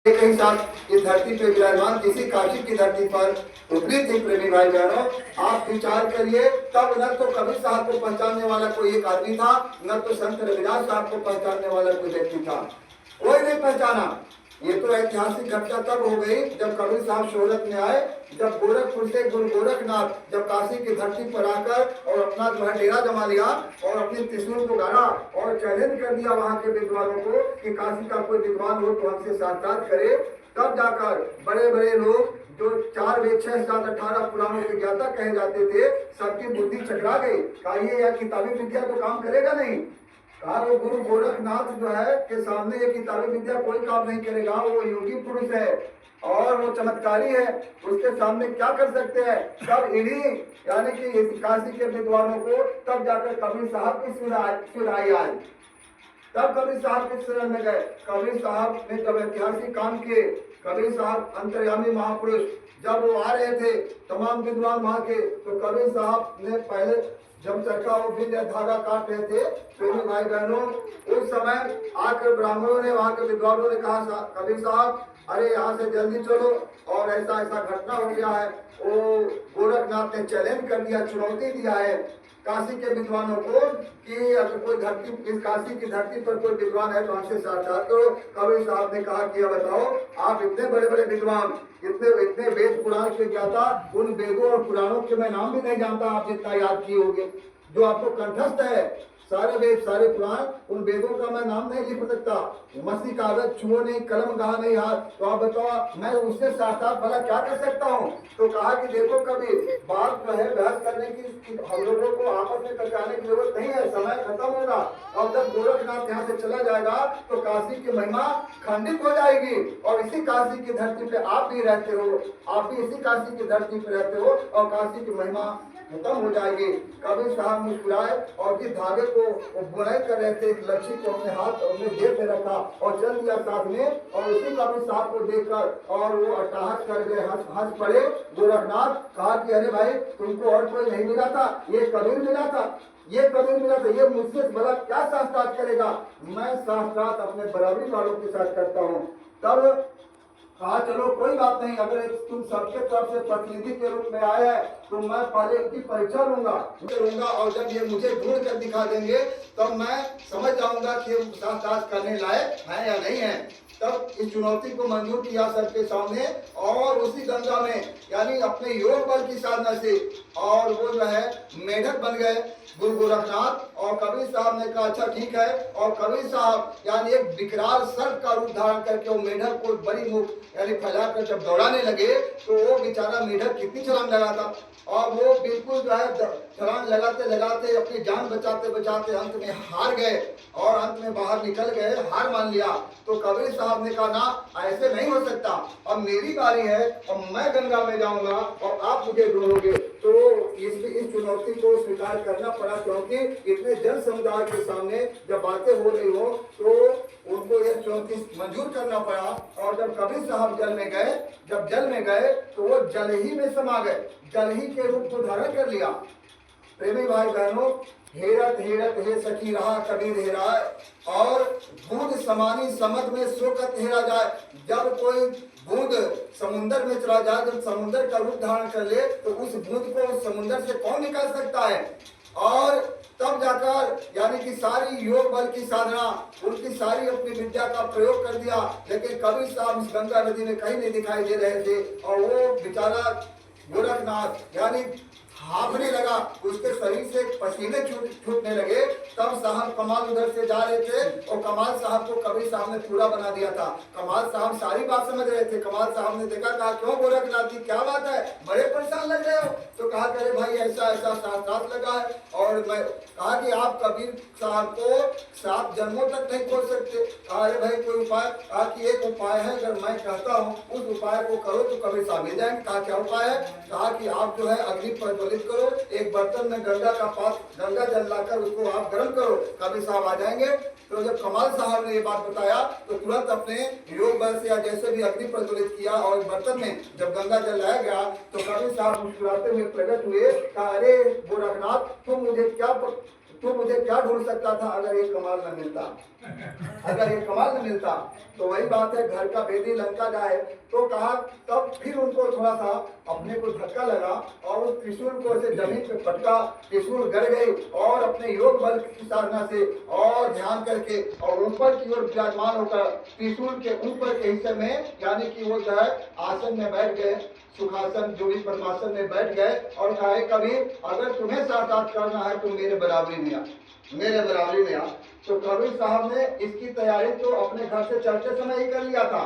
के साथ इस धरती पे विराजमान किसी काशी की धरती पर उपनीत थी। प्रेमी भाई बहनों, आप विचार करिए, तब न तो कबीर साहब को पहचानने वाला कोई एक आदमी था, न तो संत रविदास साहब को पहचानने वाला कोई व्यक्ति था। कोई नहीं पहचाना। ये तो ऐतिहासिक घटना तब हो गई जब कबीर साहब शोहरत में आए, जब गोरखपुर से गुरु गोरखनाथ जब काशी की धरती पर आकर और अपना जो है डेरा जमा लिया और अपने त्रिशूल को गाड़ा और चैलेंज कर दिया वहां के विद्वानों को कि काशी का कोई विद्वान हो तो हमसे साक्षात करे। तब जाकर बड़े बड़े लोग जो 4 वेद 6 7 18 पुराणों के ज्ञाता कहे जाते थे, सबकी बुद्धि चकरा गई। कहिए यह किताबी विद्या तो काम करेगा नहीं। कहा वो गुरु गोरखनाथ जो है के सामने ये किताबी विद्या कोई काम नहीं करेगा। वो योगी पुरुष है और वो चमत्कारी है, उसके सामने क्या कर सकते हैं। तब इन्हीं यानी कि इस काशी के विद्वानों को तब जाकर कबीर साहब की सुराई आई। तब कबीर साहब के शरण में गए। कबीर साहब ने जब ऐतिहासिक काम किए, कबीर साहब अंतर्यामी महापुरुष जब वो आ रहे थे तमाम विद्वान वहां के, तो कबीर साहब ने पहले जब चरखा और बिल धागा काट रहे थे, प्रेमी भाई बहनों, उस समय आकर ब्राह्मणों ने वहां के विद्वानों ने कहा कबीर साहब अरे यहाँ से जल्दी चलो, और ऐसा ऐसा घटना हो गया है। वो गोरखनाथ ने चैलेंज कर दिया, चुनौती दिया है काशी के विद्वानों को कि अगर कोई धरती इस काशी की धरती पर कोई विद्वान है तो हमसे साक्षात करो। कबीर साहब ने कहा कि बताओ, आप इतने बड़े बड़े विद्वान, इतने वेद पुराण के ज्ञाता, उन वेदों और पुराणों के मैं नाम भी नहीं जानता, आप जितना याद किए होंगे, जो आपको कंठस्थ है सारे वेद सारे पुराण, उन वेदों का मैं नाम नहीं लिख सकता। मसी कागज छुओ नहीं, कलम कहा नहीं हाथ, तो आप बताओ मैं उससे साक्षात भला क्या कर सकता हूँ। तो कहा कि देखो कबीर, बात जो है बहस करने की हम लोगों को आपस में टकराने की जरूरत नहीं है, समय खत्म होगा। और जब गोरखनाथ यहाँ से चला जाएगा तो काशी की महिमा खंडित हो जाएगी, और इसी काशी की धरती पे आप भी रहते हो, आप भी इसी काशी की धरती पे रहते हो, और काशी की महिमा खत्म हो जाएगी। कबीर साहब मुस्कुराए और जिस धागे को बुनाई कर रहे थे, एक लच्छी को अपने हाथ अपने जेब में रखा और चल दिया साथ में, और उसी कबीर साहब को देखकर और वो अट्टहास कर गए, हंस पड़े। गोरखनाथ कहा कि अरे भाई तुमको और कोई नहीं मिला था, ये कबीर मिला था, ये कबीर मिला था, ये मुझसे भला क्या साक्षात करेगा। मैं साक्षात अपने बराबरी वालों के साथ करता हूँ। तब कहा चलो कोई बात नहीं, अगर तुम सबके तरफ से प्रतिनिधि के रूप में आया है तो मैं पहले इनकी परीक्षा लूंगा, और जब ये मुझे ढूंढ कर दिखा देंगे तब मैं समझ जाऊंगा कि ये साक्षात करने लायक है या नहीं है। तब इस चुनौती को मंजूर किया सबके सामने, और उसी गंगा में यानी अपने योग बल की साधना से और वो जो है मेढक बन गए गुरु गोरखनाथ। और कबीर साहब ने कहा अच्छा ठीक है, और कबीर साहब यानी एक विकराल सर्प का रूप धारण करके वो मेढक को बड़ी मुख यानी फैलाकर जब दौड़ाने लगे तो वो बेचारा मेढक कितनी छलांग लगाता, और वो बिल्कुल जो है छलांग लगाते लगाते अपनी जान बचाते बचाते अंत में हार गए, और अंत में बाहर निकल गए, हार मान लिया। तो कबीर साहब ने कहा ना ऐसे नहीं हो सकता, अब मेरी बारी है और मैं गंगा में जाऊंगा और आप मुझे ढूंढोगे। तो इस चुनौती को स्वीकार करना पड़ा, क्योंकि इतने जन समुदाय के सामने जब बातें हो रही हो तो उनको यह चुनौती मंजूर करना पड़ा। और जब कबीर साहब जल में गए, जब जल में गए तो वो जल ही में समा गए, जल ही के रूप को धारण कर लिया। प्रेमी भाई बहनों, हेरत हेरत हे सखी रहा कबीर हेरा, और बूंद समानी समझ में सोकत हेरा जाए। जब कोई बूंद समुन्दर में चला जाए, जब समुन्दर का रूप धारण कर ले तो उस बूंद को उस समुन्दर से कौन निकाल सकता है। और तब जाकर यानी कि सारी योग बल की साधना, उनकी सारी अपनी विद्या का प्रयोग कर दिया, लेकिन कबीर साहब इस गंगा नदी में कहीं नहीं दिखाई दे रहे थे। और वो बेचारा गोरखनाथ यानी हाफने लगा, उसके शरीर से पसीने छूटने लगे। तब साहब कमाल उधर से जा रहे थे और कमाल साहब को कबीर साहब ने पूरा बना दिया था। कमाल साहब सारी बात समझ रहे थे। कमाल साहब ने देखा, कहा क्यों गोरखनाथ जी क्या बात है, बड़े परेशान लग रहे हो। तो कहा अरे भाई ऐसा ऐसा साक्षात लगा है, और मैं कहा कि आप कबीर साहब को 7 जन्मों तक नहीं खोल सकते। कहा अरे भाई कोई उपाय। कहा कि एक उपाय है, अगर मैं कहता हूँ उस उपाय को करो तो कबीर साहब मिल जाएंगे। कहा क्या उपाय है। कहा कि आप जो है अग्नि प्रज्वलित करो, एक बर्तन में गंगा का पात्र गंगा जल लाकर उसको आप गर्म करो, कबीर साहब आ जाएंगे। तो जब कमाल साहब ने ये बात बताया तो तुरंत अपने योग बल से या जैसे भी अग्नि प्रज्वलित किया, और बर्तन में जब गंगा जल लाया गया तो कबीर साहब मुस्कुराते हुए प्रकट हुए। कहा अरे गोरखनाथ तुम मुझे तू मुझे क्या ढूंढ सकता था अगर ये कमाल न मिलता, अगर ये कमाल न मिलता। तो वही बात है, घर का भेदी लंका जाए। तो कहा, तब फिर उनको थोड़ा सा अपने को धक्का लगा और उस त्रिशूल को ऐसे जमीन पे पटका, त्रिशूल गिर गई और अपने योग बल की साधना से और ध्यान करके और ऊपर की ओर विराजमान होकर त्रिशूल के ऊपर के हिस्से में, यानी कि वो जो है आसन में बैठ गए, सुखासन जो भी पद्मासन में बैठ गए और कहा, कभी अगर तुम्हें साक्षात करना है तो मेरे बराबरी में आ, मेरे बराबरी में आ। तो कबीर साहब ने इसकी तैयारी तो अपने घर से चलते समय ही कर लिया था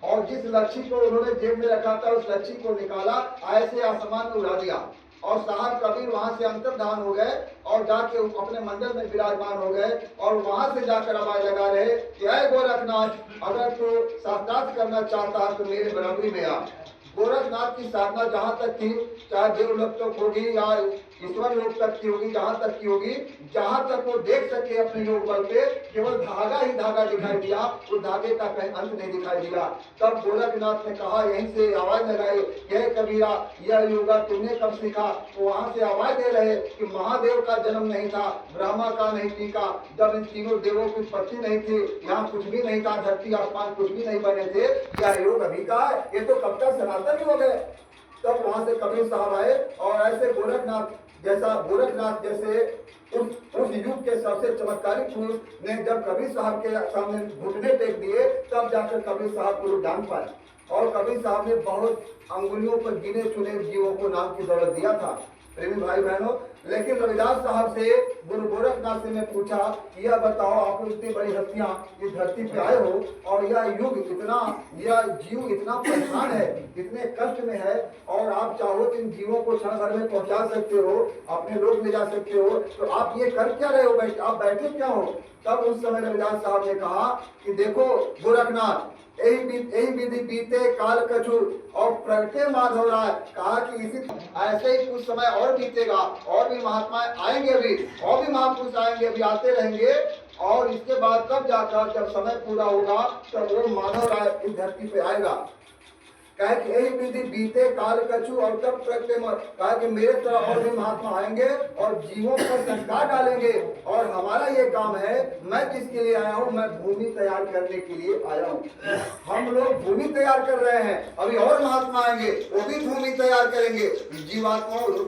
और जिस लच्छी को उन्होंने जेब में रखा था उस लच्छी को निकाला, ऐसे आसमान में उड़ा दिया और साहब कबीर वहां से अंतर्धान हो गए और जाके अपने मंदिर में विराजमान हो गए और वहां से जाकर आवाज लगा रहे कि अय गोरखनाथ, अगर तू साक्षात करना चाहता है तो मेरे बराबरी में आ। गोरखनाथ की साधना जहाँ तक थी, चाहे देवलोक तक होगी या ईश्वर लोक तक की होगी, जहाँ तक की होगी, जहाँ तक वो देख सके अपने योग बल पे, केवल धागा ही धागा दिखाई दिया, उस धागे का कहीं अंत नहीं दिखाई दिया। तब गोरखनाथ ने कहा, यहीं से आवाज लगाई, यह कबीरा यह योगा तुमने कब सीखा? तो वहां से आवाज दे रहे कि महादेव का जन्म नहीं था, ब्रह्मा का नहीं टीका, जब इन तीनों देवों की उत्पत्ति नहीं थी, यहाँ कुछ भी नहीं था, धरती आसमान कुछ भी नहीं बने थे, यह योग अभी का है, ये तो कब तक सनातन ही हो गए। तब वहां से कबीर साहब आए और ऐसे गोरखनाथ जैसे उस युग के सबसे चमत्कारी पुरुष ने जब कबीर साहब के सामने घुटने टेक दिए, तब जाकर कबीर साहब को लोग जान पाए और कबीर साहब ने बहुत अंगुलियों पर गिने चुने जीवों को नाम की दौलत दिया था। प्रेमी भाई बहनों, लेकिन रविदास साहब से गुरु गोरखनाथ से ने पूछा, यह बताओ आप इतनी बड़ी हस्तियां इस धरती पे आए हो और यह युग इतना, यह जीव इतना परेशान है, इतने कष्ट में है और आप चाहो तो इन जीवों को क्षण भर में पहुंचा सकते हो, अपने लोग ले जा सकते हो, तो आप ये कर क्या रहे हो, आप बैठे क्या हो? तब उस समय रविदास साहब ने कहा कि देखो गोरखनाथ, यही विधि बीते काल कछु और प्रगटे माधव राय, कहा कि इसी ऐसे ही कुछ समय और बीतेगा और भी महात्मा आएंगे, अभी और भी महापुरुष आएंगे, अभी आते रहेंगे और इसके बाद तब जाकर जब समय पूरा होगा तब वो माधव राय इस धरती पे आएगा। कहा कि यही विधि बीते काल कछु और तब प्रगटे, कहा कि मेरे तरफ और भी महात्मा आएंगे और जीवों पर संस्कार डालेंगे और हमारा ये काम है, मैं किसके लिए आया हूँ, मैं भूमि तैयार करने के लिए आया हूँ। हम लोग भूमि तैयार कर रहे हैं, अभी और महात्मा आएंगे वो भी भूमि तैयार करेंगे,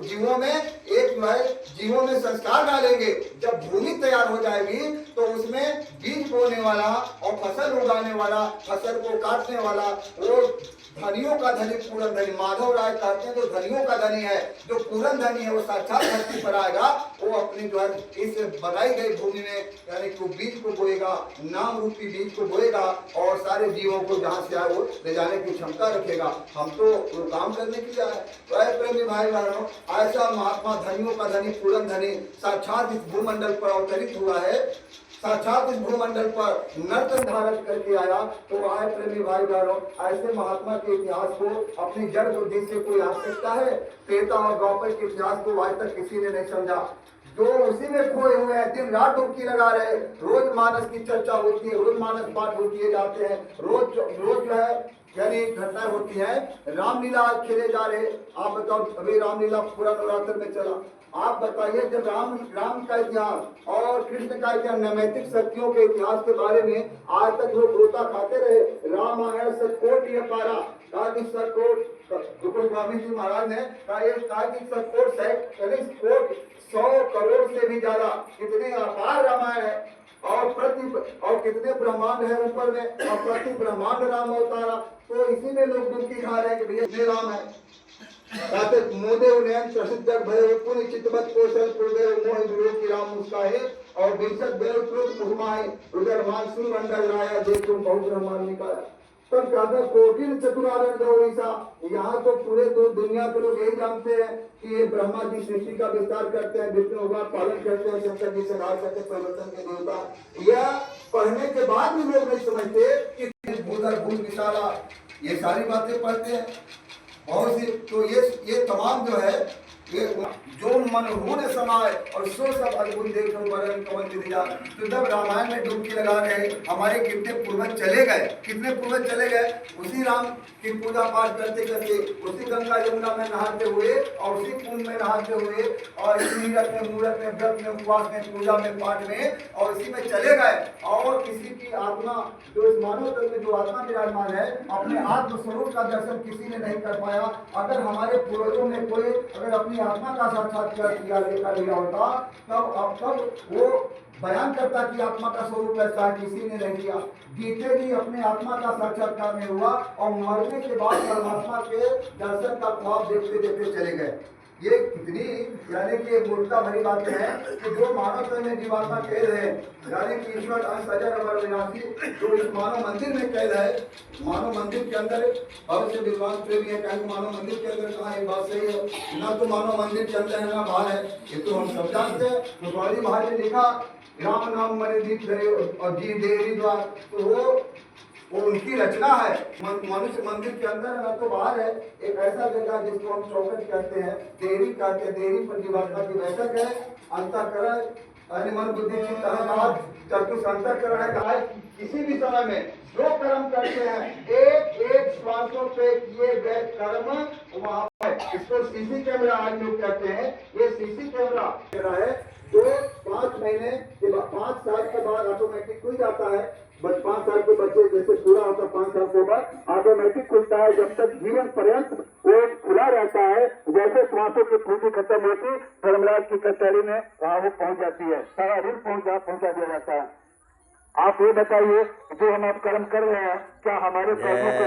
जीवों में एक जो है जीवों में संस्कार डालेंगे। जब भूमि तैयार हो जाएगी तो उसमें बीज बोने वाला और फसल उगाने वाला, फसल को काटने वाला, वो धनियों का धनी पूरन धनी, माधव राय कहते हैं जो धनियों का धनी है, जो पूरन धनी है, वो साक्षात धरती पर आएगा, वो अपनी जो है इस बनाई गई भूमि में यानी कि बीज को बोएगा, नाम रूपी बीज को बोएगा और सारे जीवों को जहाँ से आए वो ले जाने की क्षमता रखेगा। हम तो वो काम करने के लिए आए। तो ऐसे प्रेमी भाई बहनों, ऐसा महात्मा धनियों का धनी पूरन धनी साक्षात इस भूमंडल पर अवतरित हुआ है, साक्षात इस भूमंडल पर नर्तन धारण करके आया। तो आए प्रेमी भाई बहनों, ऐसे महात्मा के इतिहास को अपनी जड़ बुद्धि से कोई आ सकता है? त्रेता और द्वापर के इतिहास को आज तक किसी ने नहीं समझा, जो उसी में खोए हुए हैं, दिन रात डुबकी लगा रहे, रोज मानस की चर्चा होती है, रोज मानस पाठ होती जाते हैं, रोज जो है यानी घटनाएं होती है। रामलीला आज खेले जा रहे, आप बताओ, अभी रामलीला पूरा नवरात्र में चला, आप बताइए जब राम का इतिहास और कृष्ण का इतिहास, नैमित्तिक शक्तियों के इतिहास के बारे में आज तक लोग रोता खाते रहे। रामायण सकोट ये पारा, कहा कि सकोट, स्वामी जी महाराज ने कहा कि सकोट 100 करोड़ से भी ज्यादा, इतने अपार रामायण है और कितने ब्रह्मांड है ऊपर में और प्रति ब्रह्मांड राम अवतारा। तो इसी में लोग डुबकी खा रहे हैं कि भैया ये राम है। मोदे उन्नयन प्रसिद्ध भय पुण्य चितवत कौशल पूर्वे मोह विरोध की राम मुस्काहे और बिरसत बेल क्रोध मुहमाए उधर मानसून मंडल राया देख तुम बहुत ब्रह्मांड निकाला। तब कहता कोटिन चतुरारण गौरीसा, यहाँ तो पूरे दुनिया के लोग यही जानते हैं कि ये ब्रह्मा जी सृष्टि का विस्तार करते हैं, विष्णु का पालन करते हैं, शंकर जी संहार करते हैं, परिवर्तन के देवता। यह पढ़ने के बाद भी लोग नहीं समझते कि भूधर भूल विशाला, ये सारी बातें पढ़ते हैं बहुत सी। तो ये तमाम जो है ये जो मनहून समाय और सो सब अद्भुत देखो वरन कवन दिया। तो जब रामायण में डुबकी लगा रहे हमारे कितने पूर्वज चले गए, कितने पूर्वज चले गए, उसी राम की पूजा पाठ करते करते, उसी गंगा यमुना में नहाते हुए और उसी कुंभ में नहाते हुए और इसी मूर्त में व्रत में उपवास में पूजा में पाठ में और इसी में चले गए। और किसी की आत्मा जो इस मानव तन में जो आत्मा विराजमान है अपने आत्म स्वरूप का दर्शन किसी ने नहीं कर पाया। अगर हमारे पूर्वजों में कोई अगर अपनी आत्मा का साक्षात्कार किया लेकर लिया होता तब अब तक वो बयान करता कि आत्मा का स्वरूप ऐसा किसी ने नहीं किया। जीते भी अपने आत्मा का साक्षात्कार नहीं हुआ और मरने के बाद परमात्मा के दर्शन का ख्वाब देखते देखते चले गए। ये कितनी यानी कि मूर्खता भरी बातें हैं कि जो मानव तन में जीवात्मा कैद है यानी कि ईश्वर अंश अजर अमर विनाशी जो इस मानव मंदिर में कैद है। मानव मंदिर के अंदर बहुत से विद्वान प्रेमी है कहें मानव मंदिर के अंदर कहाँ ये बात सही है ना, तो मानव मंदिर के अंदर है ना बाहर है, ये तो हम सब जानते हैं। तो बड़ी बाहर में लिखा राम नाम मरे दीप धरे और जी देरी द्वार, तो वो उनकी रचना है। मनुष्य मंदिर के अंदर है तो बाहर है, एक ऐसा जगह जिसको हम चौकट कहते हैं, देरी कहते हैं, देरी पर जीवात्मा की बैठक है। अंतःकरण मन बुद्धि चित्त अहंकार चतुर्थ अंतःकरण है। कहा किसी भी समय में जो कर्म करते हैं एक एक श्वासों पे किए गए कर्म वहाँ पर, इसको सीसी कैमरा आज लोग कहते हैं। ये सीसी कैमरा है जो 5 महीने के बाद 5 साल के बाद ऑटोमेटिक खुल जाता है। बस 5 साल के बच्चे जैसे पूरा होता 5 साल के बाद ऑटोमेटिक खुलता है। जब तक जीवन पर्यंत वो खुला रहता है, जैसे श्वासों की फूटी खत्म होती धर्मराज की कचहरी में वहाँ वो पहुँच जाती है, सारा रूप पहुँचा दिया जाता है। आप ये बताइए जो हम आप कर्म कर रहे हैं क्या हमारे कर्मों को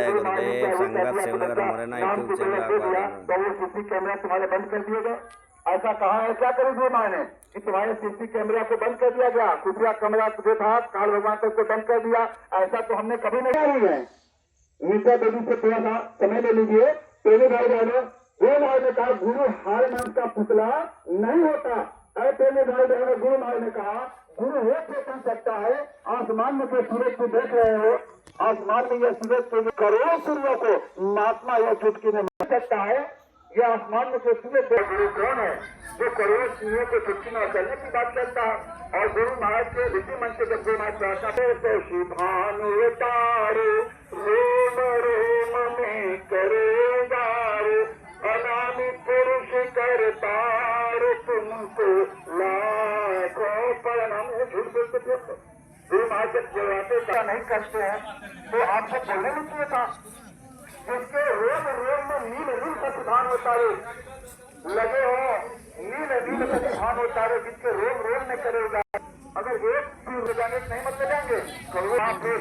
तो वो सीसी कैमरा तुम्हारे बंद कर दिए गए? ऐसा कहा है क्या करेंगे माने कि तुम्हारे सीसी कैमरा को बंद कर दिया गया? खुफिया कैमरा जो था काल भगवान को बंद कर दिया, ऐसा तो हमने कभी नहीं है। मीसा देवी से थोड़ा सा समय ले लीजिए। प्रेमी भाई बहनों, गुरु महाराज ने कहा गुरु हार नाम का पुतला नहीं होता। प्रेमी भाई बहनों, गुरु महाराज ने कहा गुरु वो चेतन सकता है। आसमान में जो सूरज को देख रहे हो, आसमान में यह सूरज को करोड़ों सूर्यों को महात्मा यह चुटकी में मार सकता है। यह आसमान में जो सूरज गुरु कौन है जो करोड़ों सूर्यों को चुटकी में करने की बात करता है? और गुरु महाराज के इसी मन से जब गुरु महाराज प्रार्थना शिभानु तारो रोम रोम में करेगा अनामी पुरुष करतार तुमको लाखों प्रणाम। झूठ बोलते थे गुरु महाराज जब जवाते नहीं करते हैं तो आपको बोलने नहीं चाहिए था। जिसके रोम रोम में नील नील प्रतिभान होता है, लगे हो नील नील प्रतिभान होता है, जिसके रोम रोम में करेगा। अगर एक तीर हो जाने नहीं मत जाएंगे तो धरती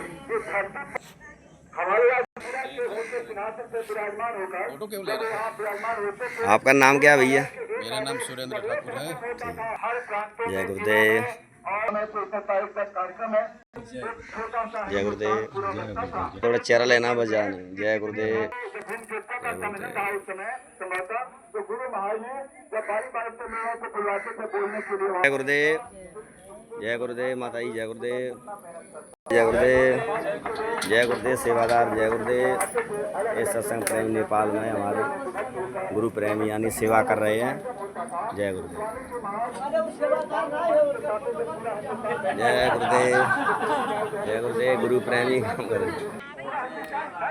हमारे आपका नाम क्या है भैया? मेरा नाम सुरेंद्र ठाकुर है। जय गुरुदेव। जय गुरुदेव। थोड़ा चेहरा लेना बजाने। जय गुरुदेव। जय गुरुदेव। जय गुरुदेव माता जी। जय गुरुदेव। जय गुरुदेव। जय गुरुदेव सेवादार। जय गुरुदेव। इस सत्संग प्रेम नेपाल में हमारे गुरु प्रेम यानी सेवा कर रहे हैं। जय गुरुदेव। जय गुरुदेव। जय गुरुदेव। गुरु प्रेमी काम कर रहे हैं।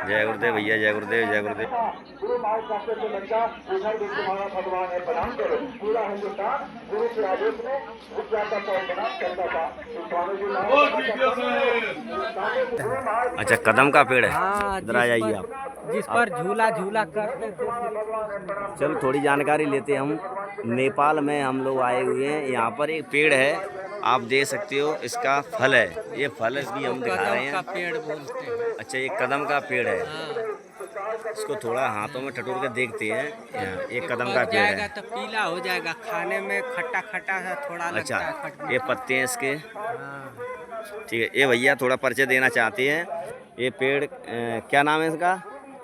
जय गुरुदेव भैया। जय गुरुदेव। जय गुरुदेव। गुरु महाराज के बच्चा उधर भी तुम्हारा भगवान है, प्रणाम करो। पूरा हिंदुस्तान गुरु के आदेश में उस जाता था प्रणाम करता था। अच्छा, कदम का पेड़ है, इधर आ जाइए आप। जिस पर झूला झूला करते थे। चलो थोड़ी जानकारी लेते हैं हम। नेपाल में हम लोग आए हुए हैं। यहाँ पर एक पेड़ है, आप देख सकते हो, इसका फल है। ये फल भी हम दिखा रहे हैं। कदम का पेड़ बोलते हैं। अच्छा, ये कदम का पेड़ है। इसको थोड़ा हाथों में टटोर के देखते हैं। एक कदम का पेड़ है, तो पीला हो जाएगा, खाने में खट्टा खट्टा सा थोड़ा लगता है। अच्छा, ये पत्ते हैं इसके। ठीक है, ये भैया थोड़ा परिचय देना चाहते हैं। ये पेड़ क्या नाम है इसका?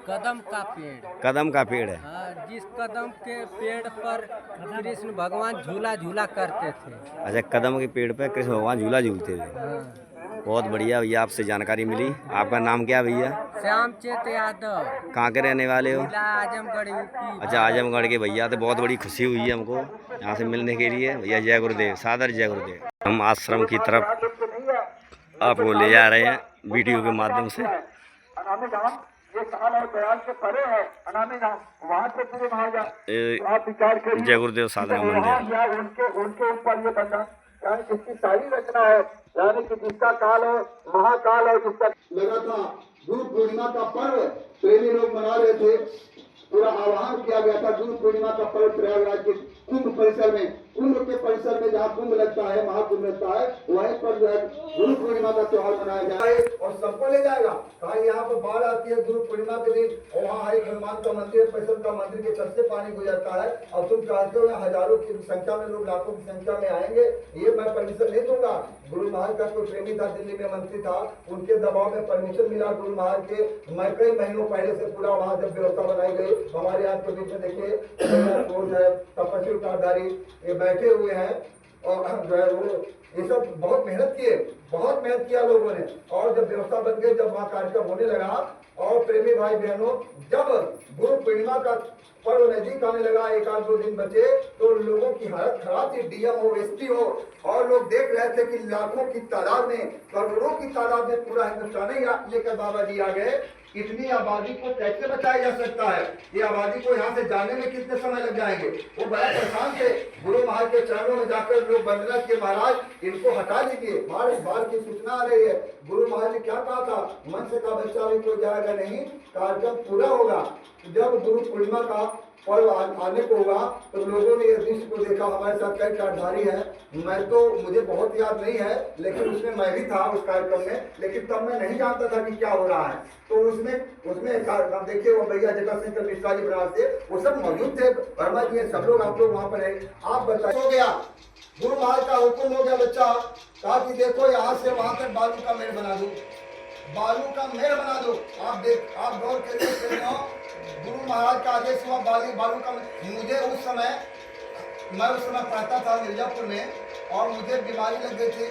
कदम का पेड़। कदम का पेड़ है। हाँ, जिस कदम के पेड़ पर कृष्ण भगवान झूला झूला करते थे। अच्छा, कदम के पेड़ पे कृष्ण भगवान झूला झूलते थे। हाँ। बहुत बढ़िया भैया, आपसे जानकारी मिली। आपका नाम क्या है भैया? श्यामचंद यादव, कहाँ के रहने वाले हो? जिला आजमगढ़ यूपी। अच्छा, आजमगढ़ के भैया, तो बहुत बड़ी खुशी हुई है हमको यहाँ से मिलने के लिए। भैया जय गुरुदेव, सादर जय गुरुदेव। हम आश्रम की तरफ आपको ले जा रहे हैं वीडियो के माध्यम से। अनामी धाम ये काल और दयाल से परे है। अनामी धाम वहाँ से पूरे आप विचार करिए। जय गुरुदेव साधना मंदिर, या उनके ऊपर ये बना यानी किसकी सारी रचना है, यानी कि जिसका काल है महाकाल और जिसका लगा था। गुरु पूर्णिमा का पर्व प्रेमी लोग मना रहे थे, पूरा आह्वान किया गया था गुरु पूर्णिमा का पर्व प्रयागराज के कुंभ परिसर में, कुंभ के परिसर में जहाँ कुंभ लगता है, महाकुंभ लगता है, वहीं पर जो है गुरु पूर्णिमा का त्योहार मनाया जाए और सबको ले जाएगा। कहा यहाँ पर बाढ़ आती है गुरु पूर्णिमा के दिन और वहाँ एक हनुमान का मंदिर, पैसल का मंदिर के छत से पानी गुजरता है और तुम चाहते हो यहाँ हजारों की संख्या में लोग, लाखों की संख्या में आएंगे, ये मैं परमिशन नहीं दूंगा। गुरु महाराज का कोई प्रेमी था, दिल्ली में मंत्री था, उनके दबाव में परमिशन मिला गुरु महाराज के। मैं कई महीनों पहले से पूरा वहाँ जब व्यवस्था बनाई गई, हमारे यहाँ के बीच में देखिए तपस्वी उतारधारी ये बैठे हुए हैं और जो है वो ये सब बहुत मेहनत किए, बहुत मेहनत किया लोगों ने। और जब व्यवस्था बन गई, जब वहाँ कार्यक्रम होने लगा और प्रेमी भाई बहनों, जब गुरु पूर्णिमा का पर्व नजदीक आने लगा, एक आध दो दिन बचे, तो लोगों की हालत खराब थी। डीएम हो, एसपी हो, और लोग देख रहे थे कि लाखों की तादाद में, करोड़ों की तादाद में पूरा हिंदुस्तान ही लेकर बाबा जी आ गए। इतनी आबादी को कैसे बचाया जा सकता है? ये आबादी को यहाँ से जाने में कितने समय लग जाएंगे? वो बड़ा परेशान थे। गुरु महाराज के चरणों में जाकर लोग वंदना किए, महाराज इनको हटा लीजिए, बार की सूचना आ रही है। गुरु महाराज ने क्या कहा था? मंच का बच्चा भी कोई जाएगा नहीं, कार्यक्रम पूरा होगा। जब गुरु पूर्णिमा का पर्व आने को होगा तो लोगों ने इस दृश्य को देखा। हमारे साथ कई कार्यधारी हैं, मुझे बहुत याद नहीं है, लेकिन उसमें मैं भी था उस कार्यक्रम में, लेकिन तब मैं नहीं जानता था कि क्या हो रहा है। तो उसमें देखिए वो भैया जटा सिंह मिश्रा जी बनारस से, वो सब मौजूद थे, वर्मा जी सब लोग, आप लोग वहाँ पर है। आप बताइए, हो गया गुरु महाराज का हुक्म हो गया, बच्चा कहा कि देखो यहाँ से वहाँ तक बालू का मेड़ बना दो, बालू का मेड़ बना दो। आप गौर करिए, गुरु महाराज का आदेश हुआ बालू का। मुझे मैं उस समय पढ़ता था मिर्जापुर में और मुझे बीमारी लग गई थी,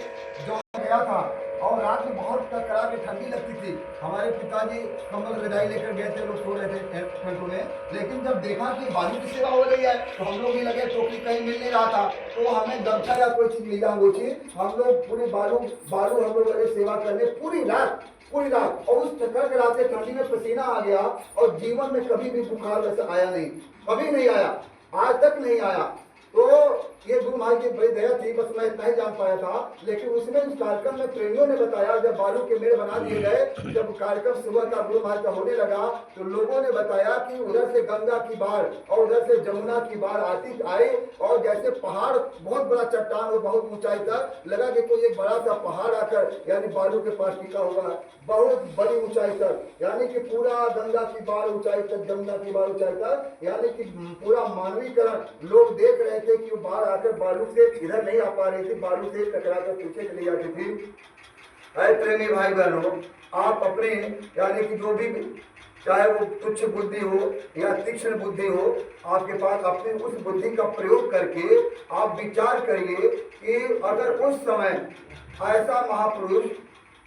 जो गया था और रात में बहुत कड़ा के ठंडी लगती थी। हमारे पिताजी कंबल रजाई लेकर गए थे, लोग सो रहे थे टेंटों में, लेकिन जब देखा कि बालू की सेवा हो रही है तो हम लोग भी लगे, टोकरी कहीं मिल नहीं रहा था, तो हमें गमछा या कोई चीज मिला वो चीज, हम लोग पूरी बालू हम लोग लगे सेवा करने पूरी रात। और उस चक्कर के रात ठंडी में पसीना आ गया और जीवन में कभी भी बुखार वैसे आया नहीं, कभी नहीं आया, आज तक नहीं आया। तो ये गुरु महाराज की बड़ी दया थी, बस मैं इतना ही जान पाया था। लेकिन उसमें उस कार्यक्रम में प्रेमियों ने बताया, जब बालू के मेड़ बना दिए गए, जब कार्यक्रम सुबह का गुरु महाराज का होने लगा, तो लोगों ने बताया कि उधर से गंगा की बाढ़ और उधर से जमुना की बाढ़ आई और जैसे पहाड़, बहुत बड़ा चट्टान और बहुत ऊंचाई तक लगा कि कोई एक बड़ा सा पहाड़ आकर यानी बालू के पास टिका होगा, बहुत बड़ी ऊंचाई तक, यानी कि पूरा गंगा की बाढ़ ऊंचाई तक, जमुना की बाढ़ ऊंचाई तक, यानी कि पूरा मानवीकरण। लोग देख रहे थे कि बाढ़ आकर बालू से इधर नहीं आ पा रही थी, बालू से टकरा कर पीछे चली जाती थी। अरे प्रेमी भाई बहनों, आप अपने यानी कि जो भी, चाहे वो तुच्छ बुद्धि हो या तीक्ष्ण बुद्धि हो, आपके पास अपनी उस बुद्धि का प्रयोग करके आप विचार करिए कि अगर उस समय ऐसा महापुरुष,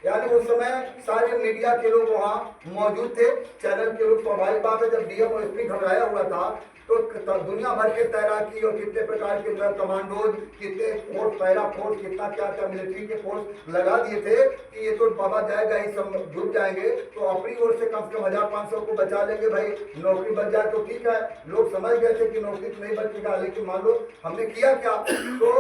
यानी उस समय सारे मीडिया के लोग वहाँ मौजूद थे, चैनल के लोग, स्वाभाविक बात है जब डीएम और एसपी घबराया हुआ था तो दुनिया भर के तैराकी और कितने प्रकार के कमांडोज, कितने फोर्स, पैरा फोर्स, कितना क्या क्या मिलिट्री के फोर्स लगा दिए थे कि ये तो बाबा जाएगा, ही सब डूब जाएंगे, तो अपनी ओर से कम से कम 1500 को बचा लेंगे। भाई नौकरी बच जाए तो ठीक है, लोग समझ गए थे कि नौकरी तो नहीं बचेगा, लेकिन मान लो हमने किया क्या, तो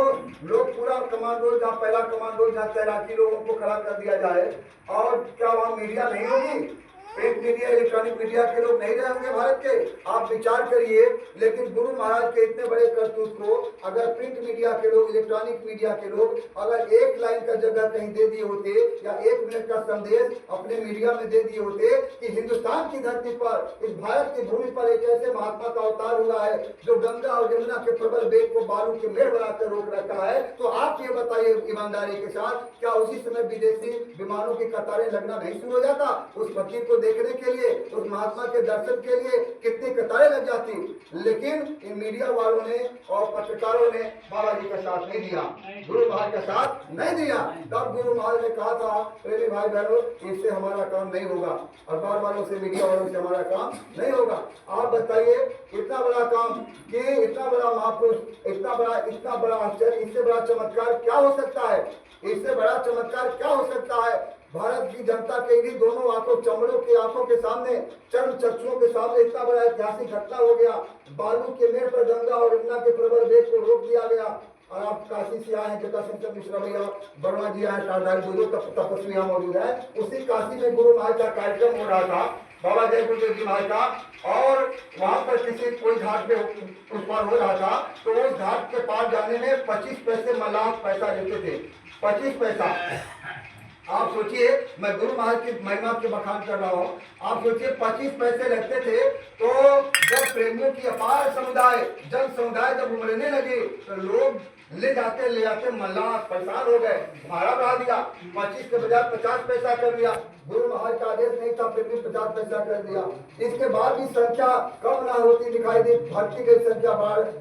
लोग पूरा कमांडो, जहाँ पहला कमांडो, जहाँ तैराकी लोगों को खड़ा कर दिया जाए, और क्या वहाँ मीडिया नहीं होगी? प्रिंट मीडिया, इलेक्ट्रॉनिक मीडिया के लोग नहीं रहेंगे भारत के? आप विचार करिए। लेकिन गुरु महाराज के इतने बड़े करतूत को अगर प्रिंट मीडिया के लोग, इलेक्ट्रॉनिक मीडिया के लोग अगर एक लाइन का जगह कहीं दे दिए होते या 1 मिनट का संदेश अपने मीडिया में दे दिए होते कि हिंदुस्तान की धरती पर, इस भारत की भूमि पर एक ऐसे महात्मा का अवतार हुआ है जो गंगा और यमुना के प्रबल वेग को बालू के मेड़ बनाकर रोक रखा है, तो आप ये बताइए ईमानदारी के साथ, क्या उसी समय विदेशी विमानों की कतारें लगना नहीं शुरू हो जाता? उस फकीर को देखने के लिए, उस महात्मा के दर्शन के लिए कितनी कतारें लग जाती, लेकिन इन मीडिया वालों ने और पत्रकारों ने बाबा जी का साथ नहीं दिया, गुरु महाराज का साथ नहीं दिया। तब गुरु महाराज ने कहा था, प्रेमी भाई बहनों, इससे हमारा काम नहीं होगा, अखबार वालों से, मीडिया वालों से हमारा काम नहीं होगा। आप बताइए, इतना बड़ा काम कि इतना बड़ा महापुरुष, इतना बड़ा आश्चर्य, इससे बड़ा चमत्कार क्या हो सकता है? इससे बड़ा चमत्कार क्या हो सकता है? भारत की जनता के इन्हीं दोनों आंखों, चमड़ों की आंखों के सामने, चर्म चक्षुओं के सामने इतना बड़ा ऐतिहासिक घटना हो गया। बालू के मेड़ पर गंगा और यमुना के प्रबल वेग को रोक दिया गया। और आप काशी से आए हैं, जटा शंकर मिश्रा भैया, वर्मा जी आए, टारधारी दो तपस्वी यहाँ मौजूद है। उसी काशी में गुरु महाराज का कार्यक्रम हो रहा था, बाबा जय गुरुदेव जी महाराज का, और वहां पर किसी कोई घाट पे उस पार हो रहा था, तो उस घाट के पार जाने में 25 पैसे मल्लाह पैसा लेते थे, 25 पैसा। आप सोचिए, मैं गुरु महाराज की महिमा के बखान कर रहा हूँ, आप सोचिए 25 पैसे लगते थे। तो जब प्रेमियों की अपार समुदाय, जन समुदाय जब उमड़ने लगे, तो लोग ले जाते मल्लाह परेशान हो गए, भाड़ा बढ़ा दिया, 25 के बजाय 50 पैसा कर दिया। गुरु महाराज का आदेश नहीं था, फिर भी 50 पैसा कर दिया। इसके बाद भी संख्या कम ना होती दिखाई दी, बढ़ती गई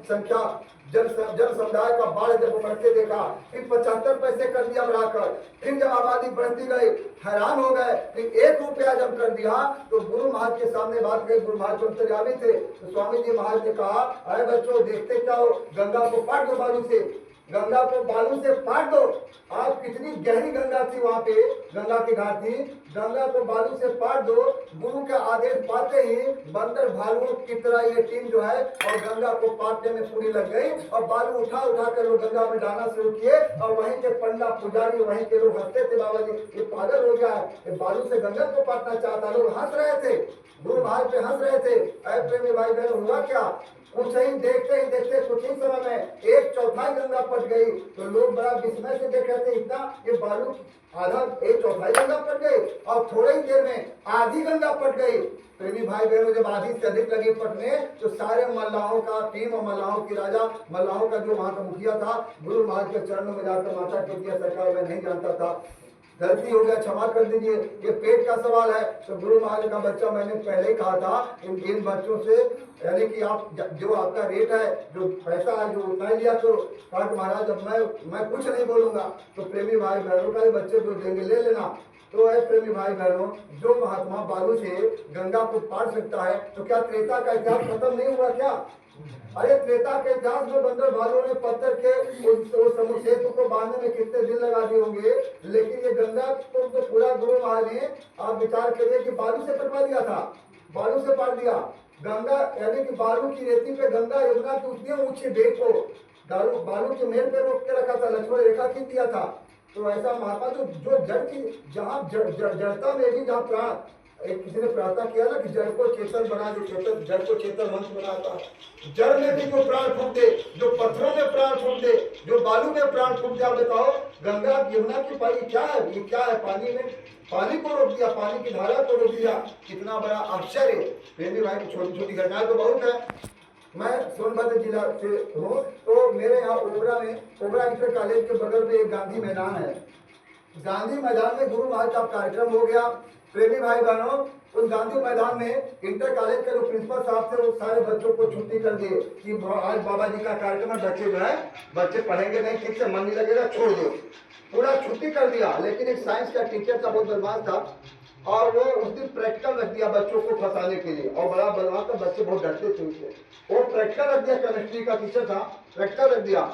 संख्या जन समुदाय का बाढ़ जब बढ़ते देखा, फिर 75 पैसे कर दिया बढ़ाकर। फिर जब आबादी बढ़ती गई, हैरान हो गए। फिर 1 रुपया जब कर दिया, तो गुरु महाराज के सामने बात गई। गुरु महाराज अंतर्यामी थे, तो स्वामी जी महाराज ने कहा, अरे बच्चों, देखते क्या हो, गंगा को पाट दो बालू से, गंगा को बालू से पाट दो। आप कितनी गहरी गंगा थी, वहां पे गंगा की घाट थी, गंगा को बालू से पाट दो। गुरु का आदेश पाते ही बंदर भालुओं की तरह ये टीम जो है, और गंगा को पाटने में पूरी लग गई, और बालू उठा कर लोग गंगा में डालना शुरू किए। और वहीं के पंडा पुजारी, वहीं के लोग हंसते थे, बाबा जी ये पागल हो गया है, ये बालू से गंगा को पाटना चाहता। लोग हंस रहे थे, गुरु महाराज पे हंस रहे थे। ऐ प्रेमी भाई बहन, हुआ क्या? कुछ ही देखते कुछ ही समय में 1/4 गंगा पट गई। तो लोग बड़ा विस्मय से देख रहे थे, इतना ये बालू आधा 1/4 गंगा पट गई, और थोड़ी ही देर में आधी गंगा पट गई। प्रेमी भाई बहनों, जब आधी से अधिक लगी पटने, तो सारे मल्लाहों का टीम और मल्लाहों की राजा, मल्लाहों का जो वहां का मुखिया था, गुरु महाराज के चरणों में जाकर माथा टेक दिया, सरकार मैं नहीं जानता था, गलती हो गया, क्षमा कर दीजिए, ये पेट का सवाल है। तो गुरु महाराज का बच्चा, मैंने पहले ही कहा था, इन बच्चों से, यानी कि आप जो आपका रेट है, जो पैसा है, जो उतना ही लिया। तो कहा कि महाराज अब मैं कुछ नहीं बोलूंगा, तो प्रेमी भाई बहनों का ही बच्चे जो देंगे ले लेना। तो है प्रेमी भाई बहनों, जो महात्मा बालू से गंगा को पार सकता है, तो क्या त्रेता का इतिहास खत्म नहीं हुआ क्या? अरे त्रेता के इतिहास में बंदर भालू ने पत्थर के उस समुद्र सेतु को बांधने में कितने दिन लगा दिए होंगे, लेकिन ये गंगा को तो पूरा गुरु महाराज ने, आप विचार करिए कि बालू से कटवा दिया था, बालू से पार दिया गंगा, यानी कि बालू की रेती पे गंगा यमुना की उतनी ऊंची बेग को बालू के मेल पे रोक के रखा था, लक्ष्मण रेखा खींच दिया था। तो ऐसा महात्मा जो जड़ की, जहाँ जड़ता में भी, जहाँ प्राण, एक किसी ने प्रार्थना किया ना कि जड़ को चेतन बना दे, जड़ को चेतन मंत्र बनाता, जड़ में भी जो प्राण फूक दे, जो पत्थरों में प्राण फूक दे, जो बालू में प्राण फूक दे। आप बताओ, गंगा यमुना की पानी क्या है? ये क्या है? पानी में, पानी को रोक दिया, पानी की धारा को रोक दिया। कितना बड़ा आश्चर्य। प्रेमी भाई की छोटी छोटी घटनाएं तो बहुत है। मैं सोनभद्र जिला से हूँ, तो मेरे यहाँ ओबरा में, ओबरा इंटर कॉलेज के बगल में एक गांधी मैदान है। गांधी मैदान में गुरु महाराज का कार्यक्रम हो गया। प्रेमी भाई बहनों, उस गांधी मैदान में इंटर कॉलेज के जो प्रिंसिपल साहब थे, वो सारे बच्चों को छुट्टी कर दिए कि आज बाबा जी का कार्यक्रम है, बच्चे जो है, बच्चे पढ़ेंगे नहीं, ठीक से मन नहीं लगेगा, छोड़ दो, पूरा छुट्टी कर दिया। लेकिन एक साइंस का टीचर था, बहुत बदमाश था, और वो उस दिन प्रैक्टिकल रख दिया बच्चों को फंसाने के लिए, और बड़ा बदमाश था, बच्चे बहुत डरते थे उससे। वो प्रैक्टिकल रख दिया, केमिस्ट्री का टीचर था, प्रैक्टिकल रख दिया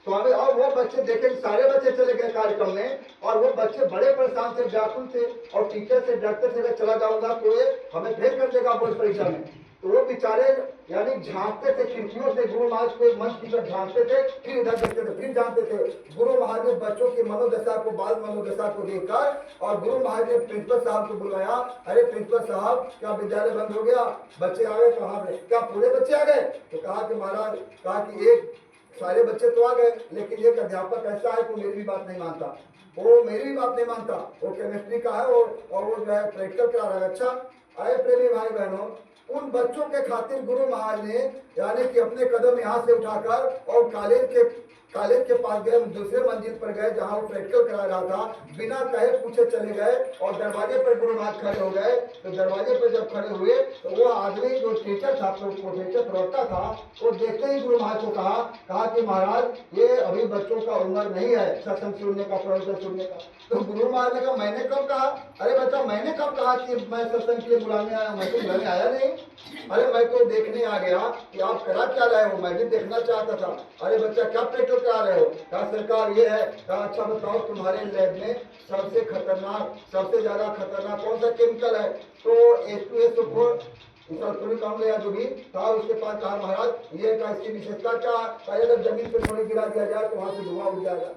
स्वामी, और वो बच्चे देखे, सारे बच्चे चले गए कार्यक्रम में, और वो बच्चे बड़े परेशान थे, व्याकुल थे, और टीचर से डरते थे, चला जाऊंगा तो ये हमें फेल कर देगा बोर्ड परीक्षा में। तो वो बेचारे यानी झांकते थे खिड़कियों से, गुरु महाराज को मंच की तरफ झांकते थे, फिर इधर देखते थे, फिर जानते थे। गुरु महाराज ने बच्चों की मनोदशा को, बाल मनोदशा को देखकर, और गुरु महाराज ने प्रिंसिपल साहब को बुलाया। अरे प्रिंसिपल साहब, क्या विद्यालय बंद हो गया? बच्चे आ गए? कहाँ से? क्या पूरे बच्चे आ गए? तो कहा कि महाराज, कहा कि एक, सारे बच्चे तो आ गए, लेकिन एक अध्यापक ऐसा है तो मेरी भी बात नहीं मानता, वो मेरी भी बात नहीं मानता, वो केमिस्ट्री का है, और वो जो है प्रैक्टिकल करा रहा है। अच्छा, आए प्रेमी भाई बहनों, उन बच्चों के खातिर गुरु महाराज ने यानी कि अपने कदम यहाँ से उठाकर और कॉलेज के पास गए, दूसरे मंजिल पर गए जहाँ वो प्रैक्टिकल करा रहा था, बिना कहे पूछे चले गए और दरवाजे पर गुरु महाराज खड़े हो गए। तो दरवाजे पर जब खड़े हुए तो वो आदमी जो टीचर था, प्रोफेसर प्रवक्ता था, वो देखते ही गुरु महाराज को कहा कि महाराज ये अभी बच्चों का उम्र नहीं है सत्संग सुनने का, प्रवचन सुनने का। तो गुरु महाराज ने कहा मैंने कब कहा? अरे बच्चा मैंने कब कहा कि मैं सत्संग के लिए बुलाने आया? मैं तो बुलाने आया नहीं। अरे मैं तो देखने आ गया कि आप करा क्या रहे हो, मैं भी देखना चाहता था। अरे बच्चा क्या प्रैक्टिकल करा रहे हो? कहा सरकार ये है। कहा अच्छा बताओ तुम्हारे लैब में सबसे खतरनाक, सबसे ज्यादा खतरनाक कौन सा केमिकल है? तो H2SO4 सल्फ्यूरिक अम्ल या जो भी था उसके पास। कहा महाराज ये का इसकी विशेषता क्या? अगर जमीन पर थोड़ी गिरा दिया जाए तो वहां से धुआं उड़ जाएगा,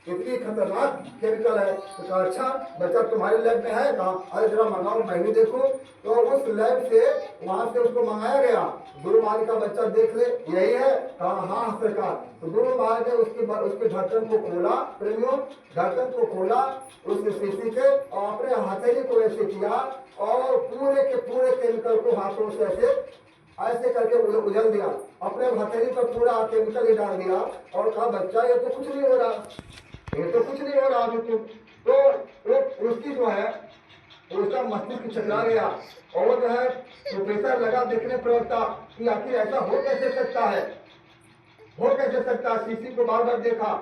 इतनी खतरनाक केमिकल है। तो कहा अच्छा बच्चा तुम्हारे लैब में है? कहा अरे जरा मंगाओ मैं भी देखूं। तो उस लैब से वहां से उसको मंगाया गया। गुरु महाराज का बच्चा देख ले यही है। कहा हाँ सरकार। तो गुरु महाराज ने उसके ढक्कन को खोला, प्रेमियों ढक्कन को खोला उस शीशी के और अपने हथेली को ऐसे किया और पूरे के पूरे केमिकल को हाथों से ऐसे करके उजल दिया, अपने हथेली पर पूरा केमिकल ही डाल दिया और कहा बच्चा ये तो कुछ नहीं हो रहा, ये तो कुछ नहीं हो रहा अभी तुम। तो उसकी जो है उसका मस्तिष्क चकरा गया और वो जो है प्रोफेसर लगा देखने प्रवक्ता कि आखिर ऐसा हो कैसे सकता है, हो कैसे सकता है। शीशी को बार बार देखा,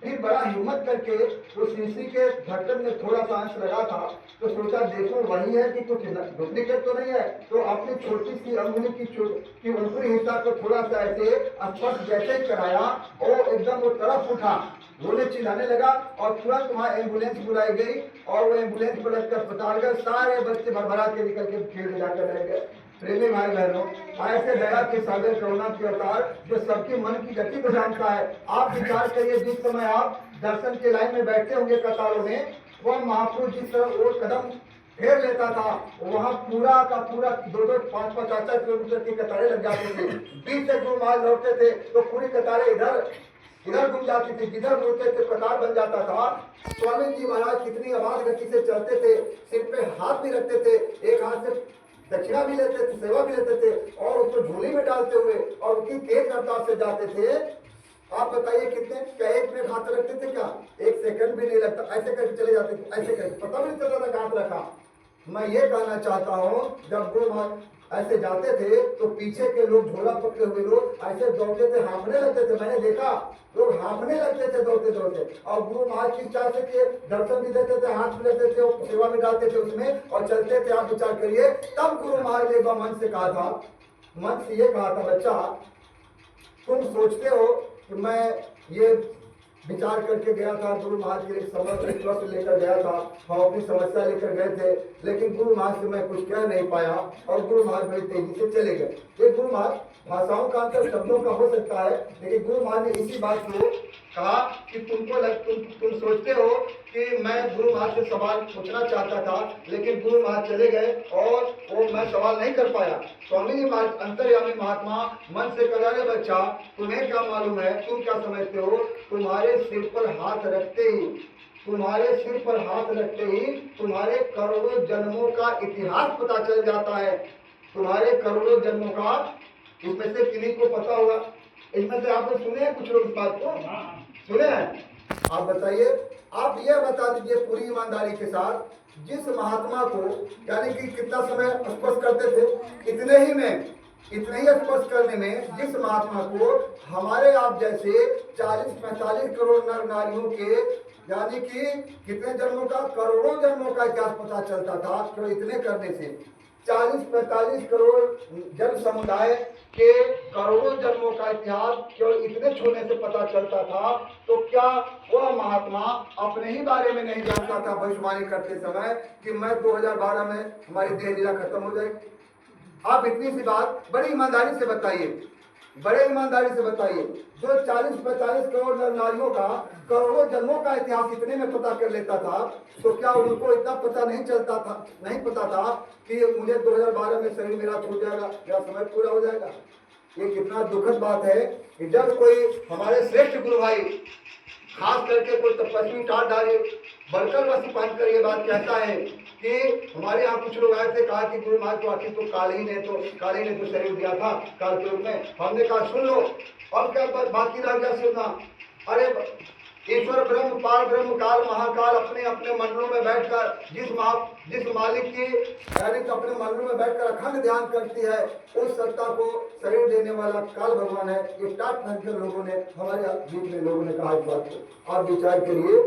फिर बड़ा हिम्मत करके उस शीशी के ढक्कन में थोड़ा सा अंश लगा था तो सोचा देखो वही है कि कुछ डुप्लीकेट तो नहीं है। तो अपनी छोटी सी अंगुली की ऊपरी हिस्सा को थोड़ा सा ऐसे स्पर्श जैसे ही कराया और एकदम वो तरफ उठा, रोने चिल्लाने लगा और तुरंत वहाँ एम्बुलेंस बुलाई गई और वो एम्बुलेंस बुला कर अस्पताल गए। सारे बच्चे भरभरा के निकल के फील्ड जाकर रह गए। प्रेमी भाई बहनों, ऐसे दया के सागर करुणा के अवतार जो सबके मन की गति को जानता है। आप विचार करिए जिस समय आप दर्शन के लाइन में बैठे होंगे कतारों में, वह महापुरुष जिस तरह वो कदम फेर लेता था वहाँ पूरा का पूरा 2-2, 5-5, 4-4 किलोमीटर की कतारें लग जाती थी। बीच से गुरु महाराज लौटते थे तो पूरी कतारें इधर घूम जाती थी, जिधर मुड़ते थे कतार बन जाता था। स्वामी जी महाराज कितनी आवाज गति से चलते थे, सिर पे हाथ भी रखते थे, एक हाथ से दक्षिणा भी लेते थे, सेवा भी लेते थे और उसको झोली में डालते हुए और उनकी तेज रफ्तार से जाते थे। आप बताइए कितने क्या एक मिनट हाथ रखते थे? क्या एक सेकंड भी नहीं लगता, ऐसे करके चले जाते थे, ऐसे करके पता भी नहीं चलता था हाथ रखा। मैं ये कहना चाहता हूँ जब गुरु महाराज ऐसे जाते थे तो पीछे के लोग झोला पकड़े हुए लोग ऐसे दौड़ते थे, हाँफने लगते थे। मैंने देखा लोग हाँफने लगते थे दौड़ते दौड़ते। और गुरु महाराज की इच्छा से कि दर्शन भी देते थे, हाथ भी लेते थे, सेवा भी डालते थे उसमें और चलते थे। आप विचार करिए तब गुरु महाराज ने मन से कहा था, मन से ये कहा था बच्चा तुम सोचते हो कि मैं ये विचार करके गया था, गुरु महाराज के लिए समस्या लेकर गया था, हम अपनी समस्या लेकर गए थे, लेकिन गुरु महाराज से मैं कुछ कह नहीं पाया और गुरु महाराज बड़ी तेजी से चले गए। ये गुरु महाराज भाषाओं का अंतर शब्दों का हो सकता है, लेकिन गुरु महाराज ने इसी बात को कहा कि तुम सोचते हो कि मैं गुरु महाराज से सवाल पूछना चाहता था, लेकिन गुरु महाराज चले गए और वो मैं सवाल नहीं कर पाया। स्वामी जी महाराज अंतर्यामी महात्मा मन से कह रहे बच्चा तुम्हें क्या मालूम है, तुम क्या समझते हो? तुम्हारे सिर पर हाथ रखते ही, तुम्हारे सिर पर हाथ रखते ही तुम्हारे करोड़ों जन्मों का इतिहास पता चल जाता है। तुम्हारे करोड़ों जन्मों का, इसमें से किन्हीं को पता होगा, इसमें से आपने सुने हैं कुछ लोग इस बात को सुने हैं? आप बताइए, आप ये बता दीजिए पूरी ईमानदारी के साथ जिस महात्मा को यानी कि कितना समय स्पर्श करते थे, इतने ही स्पर्श करने में जिस महात्मा को हमारे आप जैसे 40-45 करोड़ नर नारियों के यानी कि कितने जन्मों का, करोड़ों जन्मों का इतिहास पता चलता था। तो इतने करने से 40-45 करोड़ जन समुदाय के करोड़ों जन्मों का इतिहास केवल इतने छूने से पता चलता था, तो क्या वह महात्मा अपने ही बारे में नहीं जानता था भविष्यवाणी करते समय कि मैं 2012 में हमारी देह लीला खत्म हो जाएगी? आप इतनी सी बात बड़ी ईमानदारी से बताइए, बड़े ईमानदारी से बताइए। जो 40-45 करोड़ नारियों का करोड़ों जन्मों का इतिहास इतने में पता कर लेता था, तो क्या उनको इतना पता नहीं पता था कि मुझे 2012 में शरीर मेरा छूट जाएगा या समय पूरा हो जाएगा? ये कितना दुखद बात है कि जब कोई हमारे श्रेष्ठ गुरु भाई, खास करके कोई तपस्वी टाट डाले बरकर वसी पान कर ये बात कहता है कि हमारे यहाँ कुछ लोग आए थे, कहा कि गुरु महाराज को आखिर तो काली ने तो शरीर दिया था काल के रूप में। हमने कहा सुन लो, अब क्या बाकी रह गया सुनना। अरे ईश्वर ब्रह्म पार ब्रह्म काल महाकाल अपने अपने मंडलों में बैठकर जिस मालिक की यानी कि अपने मंडलों में बैठकर अखंड ध्यान करती है, उस सत्ता को शरीर देने वाला काल भगवान है। ये टाट संख्यक लोगों ने हमारे बीच में लोगों ने कहा इस बात को, आप विचार करिए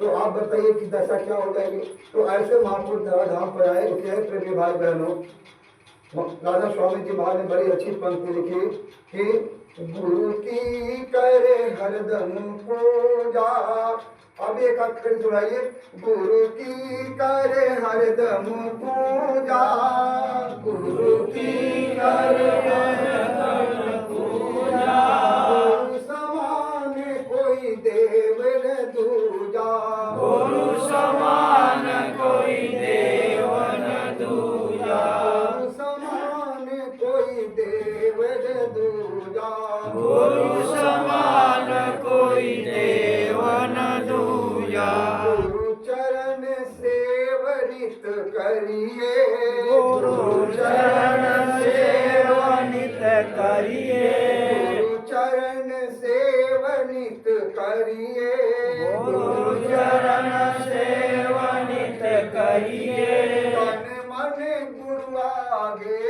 तो आप बताइए कि दशा क्या हो जाएगी। तो ऐसे महापुरुष धराधाम पर आए। इसलिए प्रेमी भाई बहनों, राधा स्वामी जी महाराज ने बड़ी अच्छी पंक्ति लिखी कि गुरु की करे हरदम पूजा। अब एक अक्षर सुनाइए, गुरु की करे हरदम पूजा, गुरु की करे हरदम पूजा, गुरु समान कोई देव न दूजा, गुरु समान कोई देव न दूजा, गुरु समान कोई देव न दूजा, गुरु समान कोई देव न दूजा, गुरु चरण सेवनित करिए, गुरु चरण सेवनित करिए, गुरु चरण सेवनित करिए, गुरु चरण सेवनित करिए, तन मन गुरु आगे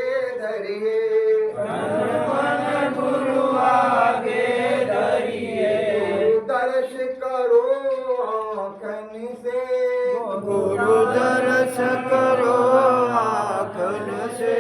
धरिए, तन मन गुरु आगे धरिए, गुरु दर्श करो आँखन से, गुरु दर्श करो आँखन से।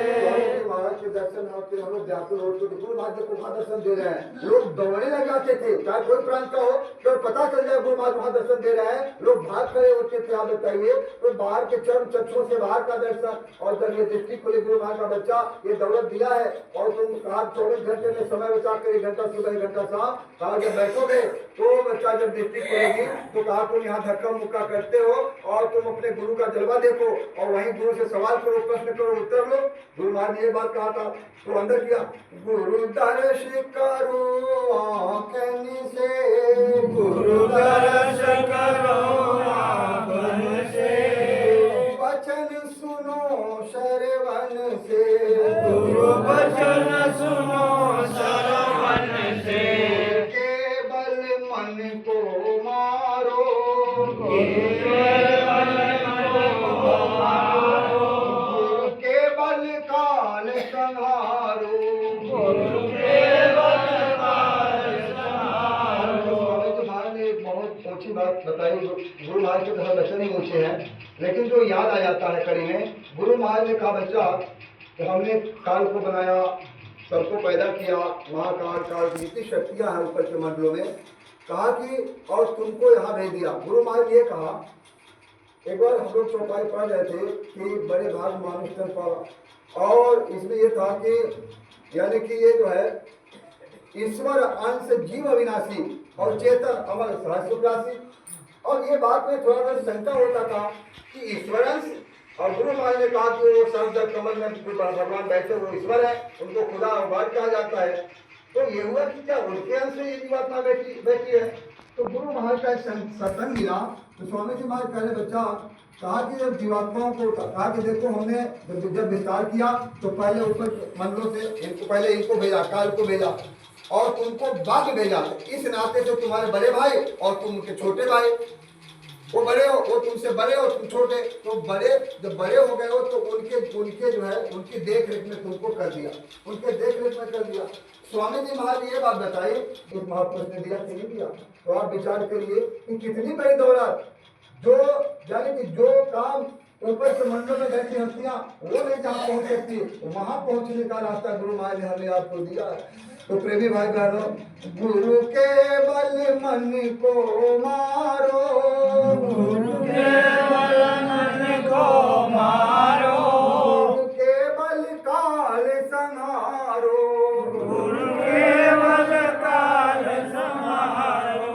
महाराज के दर्शन होते हम लोग व्याकुल होते, गुरु महाराज को वहाँ दर्शन दे रहे हैं, लोग दौड़ने लग जाते थे, चाहे कोई प्रांत का हो तो पता चल जाए गुरु महाराज वहाँ दर्शन दे रहे हैं, लोग भाग खड़े होते थे। आप बताइए तो बाहर के चर्म चक्षुओं से बाहर का दर्शन, और जब ये दृष्टि खुली गुरु महाराज का बच्चा ये दौलत दिया है और तुम कहा 24 घंटे में समय बचा कर 1 घंटा सुबह 1 घंटा शाम, कहा जब बैठोगे तो बच्चा जब दृष्टि खुलेगी तो कहा तुम यहाँ धक्का मुक्का करते हो और तुम अपने गुरु का जलवा देखो और वहीं गुरु से सवाल करो, प्रश्न करो, उत्तर लो। गुरु महाराज ने ये बात कहा था तो अंदर किया, गुरु दर्श करो आँखन से, गुरु दर्श करो आँखन से, वचन सुनो श्रवण से, गुरु वचन सुनो श्रवण से, केवल मन को मारो, केवल मन को मारो, गुरु केवल काल संहारो, गुरु केवल काल संहारो। स्वामी जी महाराज ने एक बहुत ऊंची बात बताई। गुरु महाराज के तो वचन ही ऊंचे हैं, लेकिन जो याद आ जाता है कड़ी में, गुरु महाराज ने कहा बच्चा तो हमने काल को बनाया, सबको पैदा किया, महाकाल काल की जितनी शक्तियां हैं ऊपर के मंडलों में, कहा कि और तुमको यहाँ भेज दिया। गुरु महाराज ये कहा, एक बार हम लोग चौपाई पढ़ रहे थे कि बड़े भाग मानुष तन पर, और इसमें ये था कि यानी कि ये जो है ईश्वर अंश जीव अविनाशी और चेतन अमर सहस्रासी। और ये बात में थोड़ा सा शंका होता था कि ईश्वर अंश, और गुरु महाराज ने कहा कि वो सर्वदर कमल में भगवान बैठे वो ईश्वर है, उनको खुदा अवतार कहा जाता है। तो ये हुआ कि क्या उनके अंश से ये जीवात्मा बैठी है। तो गुरु महाराज का सत्संग मिला तो स्वामी जी महाराज पहले बच्चा कहा कि जब जीवात्माओं को कहा कि देखो हमने जब विस्तार किया तो पहले ऊपर मंडलों से इनको भेजा, काल को भेजा और तुमको बाद भेजा, इस नाते जो तुम्हारे बड़े भाई और तुम उनके छोटे भाई, वो बड़े हो, वो तुमसे बड़े हो, तुम छोटे, तो बड़े जब बड़े हो गए हो तो उनके जो है उनकी देख रेख में तुमको कर दिया, उनके देख रेख में कर दिया। स्वामी जी महाराज ये बात बताई, इस महापुरुष ने दिया कि नहीं दिया। तो आप विचार करिए कि कितनी बड़ी दौलत, जो यानी कि जो काम ऊपर से मंडल में बैठी हस्तियां वो नहीं जहाँ पहुंच सकती, वहां पहुंचने का रास्ता गुरु महाराज ने हमें आपको दिया है। तो प्रेमी भाई बहनों, गुरु के बल मन को मारो, गुरु के बल मन को मारो, गुरु के बल काल संहारो, गुरु के बल काल संहारो।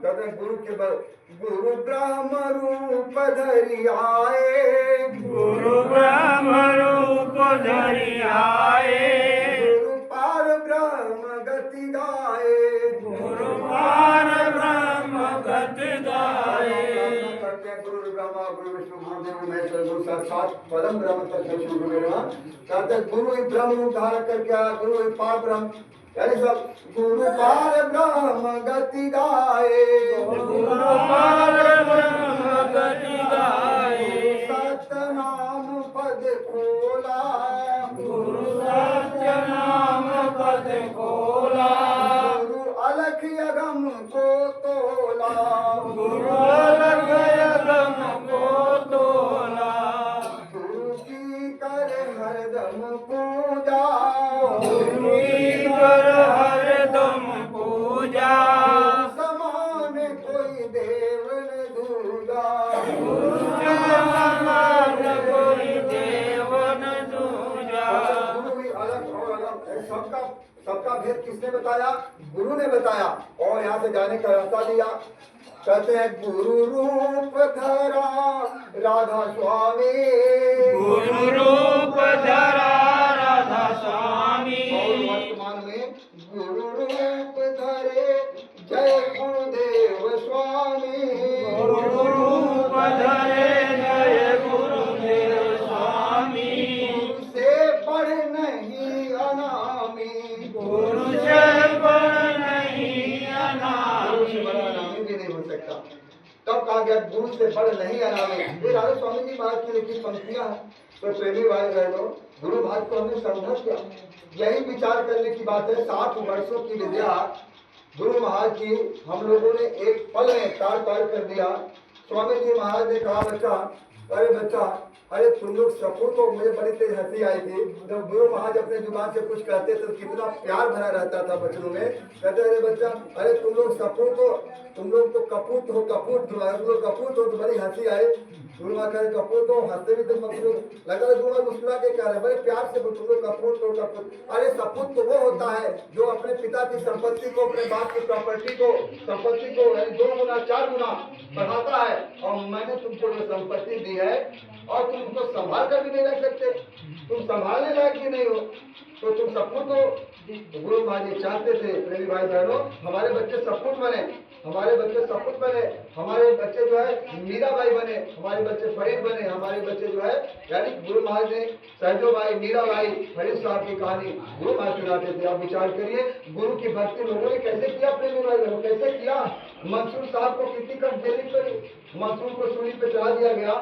कहते गुरु के बल, गुरु ब्रह्म रूप धरि आए, गुरु ब्रह्म रूप धरि आए, गुरु पार ब्रह्म गति गाए, गुरु पार ब्रह्म गति गाए। करते हैं गुरु ब्रह्मा गुरु विष्णु गुरुदेव महेश्वर गुरु साक्षात अर्थात परम ब्रह्म तक शुरू में कहते गुरु ही ब्रह्म रूप धारण करके आया, गुरु ही पार ब्रह्म, यानी सब गुरु पार ब्रह्म गति गाए, गुरु पार ब्रह्म गति गाए, सतनाम पद खोला, गुरु सत्य नाम पद खोला, गुरु अलख अगम को तोला, गुरु अलख अगम को तोला, गुरु की कर हरदम पूजा, गुरु की कर हरदम पूजा, समान कोई देव न दूजा, गुरु समान कोई देव न दूजा। गुरु ही अलग और अलग, सबका भेद किसने बताया? गुरु ने बताया। और यहाँ से जाने का रास्ता दिया। कहते हैं गुरु रूप धरा राधा स्वामी, गुरु रूप धरा राधा स्वामी, और वर्तमान में गुरु रूप धरे जय गुरुदेव स्वामी, गुरु रूप धरे जय गुरुदेव स्वामी, गुरु से बढ़ नहीं अनामी, गुरु से बढ़ नहीं अनामी, अनामी भी नहीं हो सकता। तब कहा गया गुरु से बढ़ नहीं अनामी। ये राधा स्वामी जी महाराज की लिखी पंक्तियां हैं। तो प्रेमी भाई बहनों, गुरु भाग को हमने समझा क्या? यही विचार करने की बात है। 60 वर्षों की विद्या गुरु महाराज की हम लोगों ने एक पल में तार तार कर दिया। स्वामी जी महाराज ने कहा बच्चा, अरे बच्चा, अरे तुम लोग सपूत हो। मुझे बड़ी तेज हंसी आई थी जब गुरु महाराज अपने जुबान से कुछ कहते तो कितना प्यार भरा रहता था बच्चों में। कहते अरे बच्चा, अरे तुम लोग सपूत हो, तुम लोग तो कपूत हो, कपूत तुम लोग कपूत हो। तो बड़ी हंसी आई। गुरु महाराज कहे कपूत हो, हंसते भी तो मतलब लगा गुरु महाराज मुस्कुरा के कह रहे बड़े प्यार से, तुम लोग कपूत हो कपूत। अरे सपूत तो वो होता है जो अपने पिता की संपत्ति को, अपने बाप की प्रॉपर्टी को, संपत्ति को 2 गुना 4 गुना बढ़ाता है। और मैंने तुमको जो संपत्ति दी है और तुम उसको संभाल कर भी नहीं रख सकते, तुम संभालने लायक भी नहीं हो, तो तुम सपूत हो। गुरु महाराज ये चाहते थे प्रेमी भाई बहनों, हमारे बच्चे सपूत बने, हमारे बच्चे सपूत बने, हमारे बच्चे जो है मीराबाई बने, हमारे बच्चे फरीद बने, हमारे बच्चे जो है यानी गुरु महाराज ने सहजोबाई, मीराबाई, फरीद साहब की कहानी गुरु महाराज सुनाते थे। आप विचार करिए गुरु की भक्ति लोगों ने कैसे किया, प्रेमी भाई बहनों कैसे किया। मंसूर साहब को कितनी कट देनी पड़ी, मंसूर को सूली पे चढ़ा दिया गया।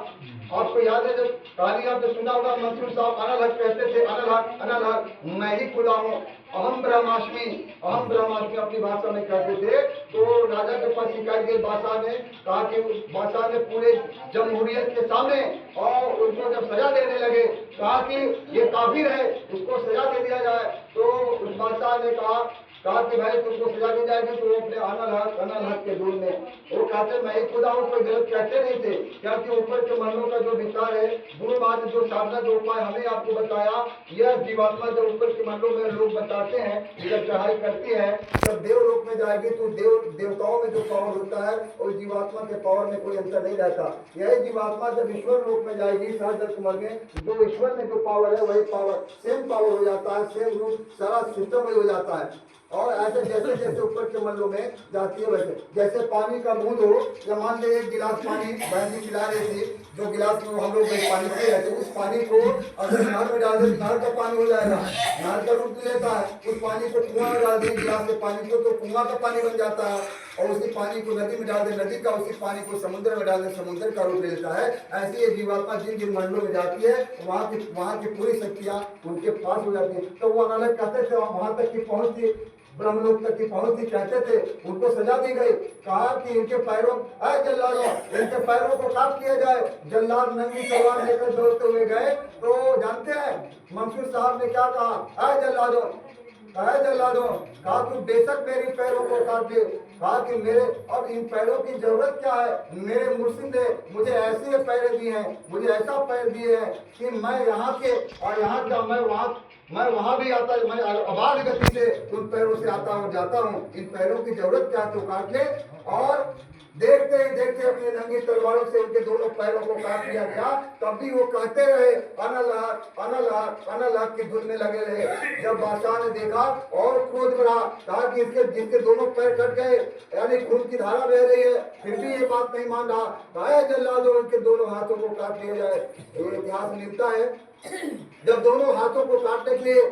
आपको याद है जब कहानी आपने सुना होगा, मंसूर साहब अनल हक कहते थे, अनल हक, अनल हक, मैं ही खुदा हूँ, अहम ब्रह्मास्मि, अहम ब्रह्मास्मि अपनी भाषा में कहते थे। तो राजा के पास शिकायत गई बादशाह ने, कहा कि बादशाह ने पूरे जमहूरियत के सामने और उनको जब सजा देने लगे, कहा कि ये काफिर है, इसको सजा दे दिया जाए। तो उस बादशाह ने कहा कि भाई तुमको सजा दी जाएगी। तो वो अपने अनल हक के दूर में वो कहते मैं ही खुदा हूँ, कोई गलत कहते नहीं थे, क्योंकि ऊपर के मनों का जो विचार है, गुरु महाराज ने जो साधना जो उपाय हमें आपको बताया, यह जीवात्मा जब ऊपर के मनों में लोग बताते हैं, जब चढ़ाई करती है, जब देवलोक में जाएगी तो देवताओं में जो पावर होता है और जीवात्मा के पावर में कोई अंतर नहीं रहता। यही जीवात्मा जब ईश्वर लोक में जाएगी, सहज कुमार में, जो ईश्वर में जो पावर है वही पावर सेम पावर हो जाता है, सेम रूप सारा सिस्टम में हो जाता है। और ऐसे जैसे जैसे ऊपर के मल्लों में जाती है वैसे, जैसे पानी का बूंद हो, या मान लीजिए 1 गिलास पानी बहन जी पिला रही थी, जो गिलास में हम लोग पानी पी रहे थे, उस पानी को अगर नहर में डाल दे नहर का पानी हो जाएगा, नहर का रूप लेता है। उस पानी को कुआं में डाल दे गिलास के पानी को, तो कुआं का पानी बन जाता है। और उसी पानी को नदी में डाल दे, नदी का, उसी पानी को समुद्र में डाल दे, समुद्र का रूप लेता है। ऐसे ये जीवात्मा जिन जिन मंडलों में जाती है, वहाँ की पूरी शक्तियाँ उनके पास हो जाती है। तो वो अनालक कहते थे वहाँ तक की पहुँच थी, ब्रह्मलोक तक की पहुंच थी, कहते थे उनको सजा दी गई। कहा कि इनके पैरों जल्लादों, इनके पैरों को काट किया जाए। जल्लाद नंगी तलवार लेकर दौड़ते हुए गए। तो जानते हैं मंसूर साहब ने क्या कहा, जल्लादों, जल्लादों, कहा कि बेशक मेरी पैरों को काट दे। कहा कि मेरे अब इन पैरों की जरूरत क्या है, मेरे मुर्शिद ने मुझे ऐसे पैर दिए हैं, मुझे ऐसा पैर दिए हैं कि मैं यहाँ के और यहाँ का मैं वहाँ भी आता, मैं अबाध गति से उन पैरों से आता हूँ जाता हूँ। इन पैरों की जरूरत क्या है तो काट ले। और देखते ही देखते अपने नंगी तलवारों से उनके दोनों पैरों को काट लिया गया। तब भी वो कहते रहे अनलहक अनलहक अनलहक की धुन में लगे रहे। जब बादशाह ने देखा और क्रोध बढ़ा, कहा कि जिसके दोनों पैर कट गए यानी खून की धारा बह रही है, फिर भी ये बात नहीं मान रहा, कहा जल्लादो उनके दोनों हाथों को काट लिया जाए। ये इतिहास मिलता है जब दोनों हाथों को काटने के लिए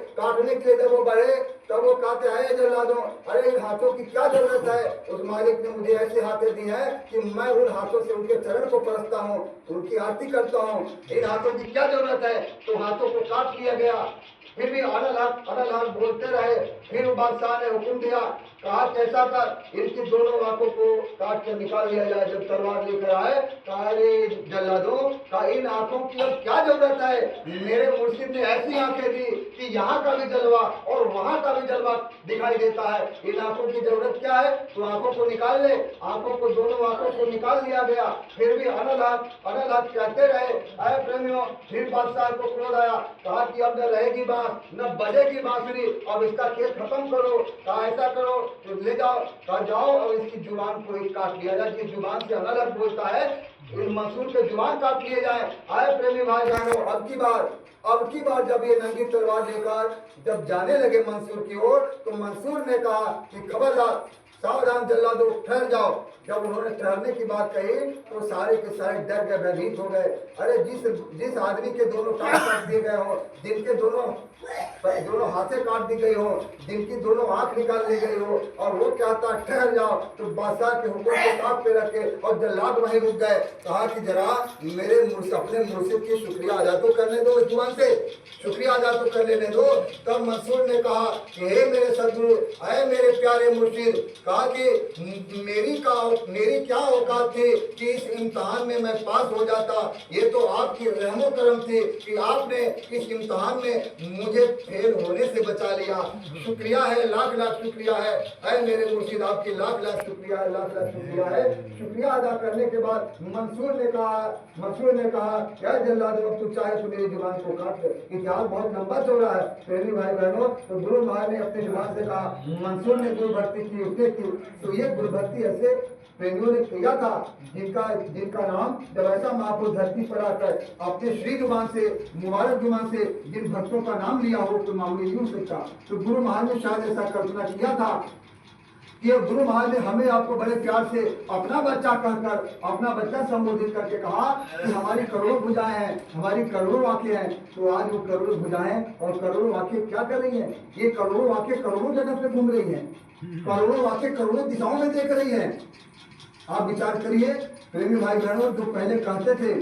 जब वो बढ़े तब वो कहते हैं जल्लादो, अरे इन हाथों की क्या जरूरत है? उस मालिक ने मुझे ऐसे हाथें दी हैं कि मैं उन हाथों से उनके चरण को परसता हूँ, उनकी आरती करता हूँ, इन हाथों की क्या जरूरत है? तो हाथों को काट लिया गया। फिर भी अनलहक बोलते रहे। फिर बादशाह ने हुक्म दिया, कहा कैसा कर, इनकी दोनों आंखों को काट कर निकाल लिया जाए। जब तलवार लेकर आए, कहा अरे जल्लादो, कहा इन आंखों की अब क्या जरूरत है? मेरे मुर्शिद ने ऐसी आंखें दी कि यहाँ का भी जलवा और वहाँ का भी जलवा दिखाई देता है। इन आंखों की जरूरत क्या है? तो आंखों को निकाल ले। दोनों आंखों को निकाल लिया गया। फिर भी अनलहक कहते रहे। आए प्रेमियों, फिर बादशाह को क्रोध आया, कहा कि अब न रहेगी बांस न बजेगी बांसुरी, अब इसका खेल खत्म करो। कहा ऐसा करो तो ले जाओ, कहा जाओ और इसकी जुबान को एक काट लिया जाए। जिस जुबान से अनलहक बोलता है, इन मंसूर के जुबान काट लिए जाए। आए प्रेमी भाई बहनों, अब की बार जब ये नंगी तलवार लेकर जब जाने लगे मंसूर की ओर, तो मंसूर ने कहा कि खबरदार, सावधान जल्लादो, ठहर जाओ। जब उन्होंने ठहरने की बात कही तो सारे के सारे डर गए, भयभीत हो गए। अरे जिस आदमी के दोनों टांग काट दिए गए हो, जिनके दोनों हाथें काट दी गई हो, जिनकी दोनों आंख निकाल ली गई हो, और वो कहता ठहर जाओ, तो बादशाह के हुक्म को ताक पे रखे और जल्लाद वहीं रुक गए। कहा कि जरा अपने मुर्शिद की शुक्रिया अदा तो करने दो, इस जुबान से शुक्रिया अदा तो कर लेने दो। तब मंसूर ने कहा कि हे मेरे सदगुरु, अरे मेरे प्यारे मुर्शिद, कहा कि मेरी क्या औकात थी कि इस इम्तिहान में मैं पास हो जाता? ये तो आपकी रहमो करम थी कि आपने इस इम्तिहान में मुझे फेल होने से बचा लिया। शुक्रिया है, लाख लाख शुक्रिया है। ऐ मेरे मुर्शिद, आपकी लाख लाख शुक्रिया है, लाख लाख शुक्रिया है। शुक्रिया अदा करने के बाद मंसूर ने कहा क्या जल्लादो, अब तू चाहे तो मेरी जुबान को काट दे। इतिहास बहुत लंबा चौड़ा है प्रेमी भाई बहनों। तो गुरु महाराज ने अपनी जुबान से कहा, मंसूर ने गुरु भक्ति की, उसने की। तो ये गुरु भक्ति ऐसे प्रेमियों ने किया था जिनका नाम जब ऐसा महापुरुष धरती पर आकर अपने श्री जुबान से, मुबारक जुबान से जिन भक्तों का नाम लिया हो तो मामूली नहीं हो सकता। तो गुरु महाराज ने शायद ऐसा कल्पना किया था कि गुरु महाराज ने हमें आपको बड़े प्यार से अपना बच्चा कहकर, अपना बच्चा संबोधित करके कहा कि हमारी करोड़ों भुजाएं हैं, हमारी करोड़ों आंखें हैं। तो आज वो करोड़ों भुजाएं और करोड़ों आंखें क्या कर रही हैं? ये करोड़ों आंखें करोड़ों जगह पे घूम रही हैं, करोड़ों आंखें करोड़ों दिशाओं में देख रही हैं। आप विचार करिए प्रेमी भाई बहनों, जो पहले कहते थे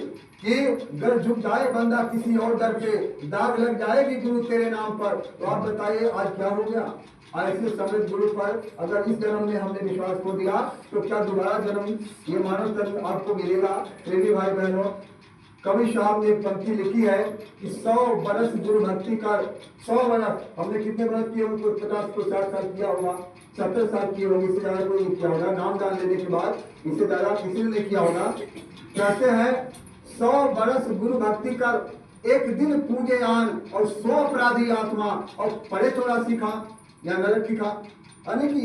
कि गर झुक जाए बंदा किसी और दर पे, दाग लग जाएगी गुरु तेरे नाम पर। तो आप बताइए आज क्या हो गया? ऐसे समृद्ध गुरु पर अगर इस जन्म में हमने विश्वास खो दिया तो क्या दोबारा जन्म ये मानव जन्म आपको मिलेगा? प्रेमी भाई बहनों, कवि साहब ने एक पंक्ति लिखी है कि 100 बरस गुरु भक्ति कर, 100 बरस, हमने कितने बरस किए? उनको 50 को 60 साल किया होगा, 70 साल किए होंगे, इससे ज्यादा कोई नहीं किया होगा। नाम जान लेने के बाद इससे ज्यादा किसी ने नहीं किया होगा। कहते हैं 100 बरस गुरु भक्ति कर, एक दिन पूजे आन, और 100 अपराधी आत्मा, और पढ़े 84 खा या नरक की खा। यानी कि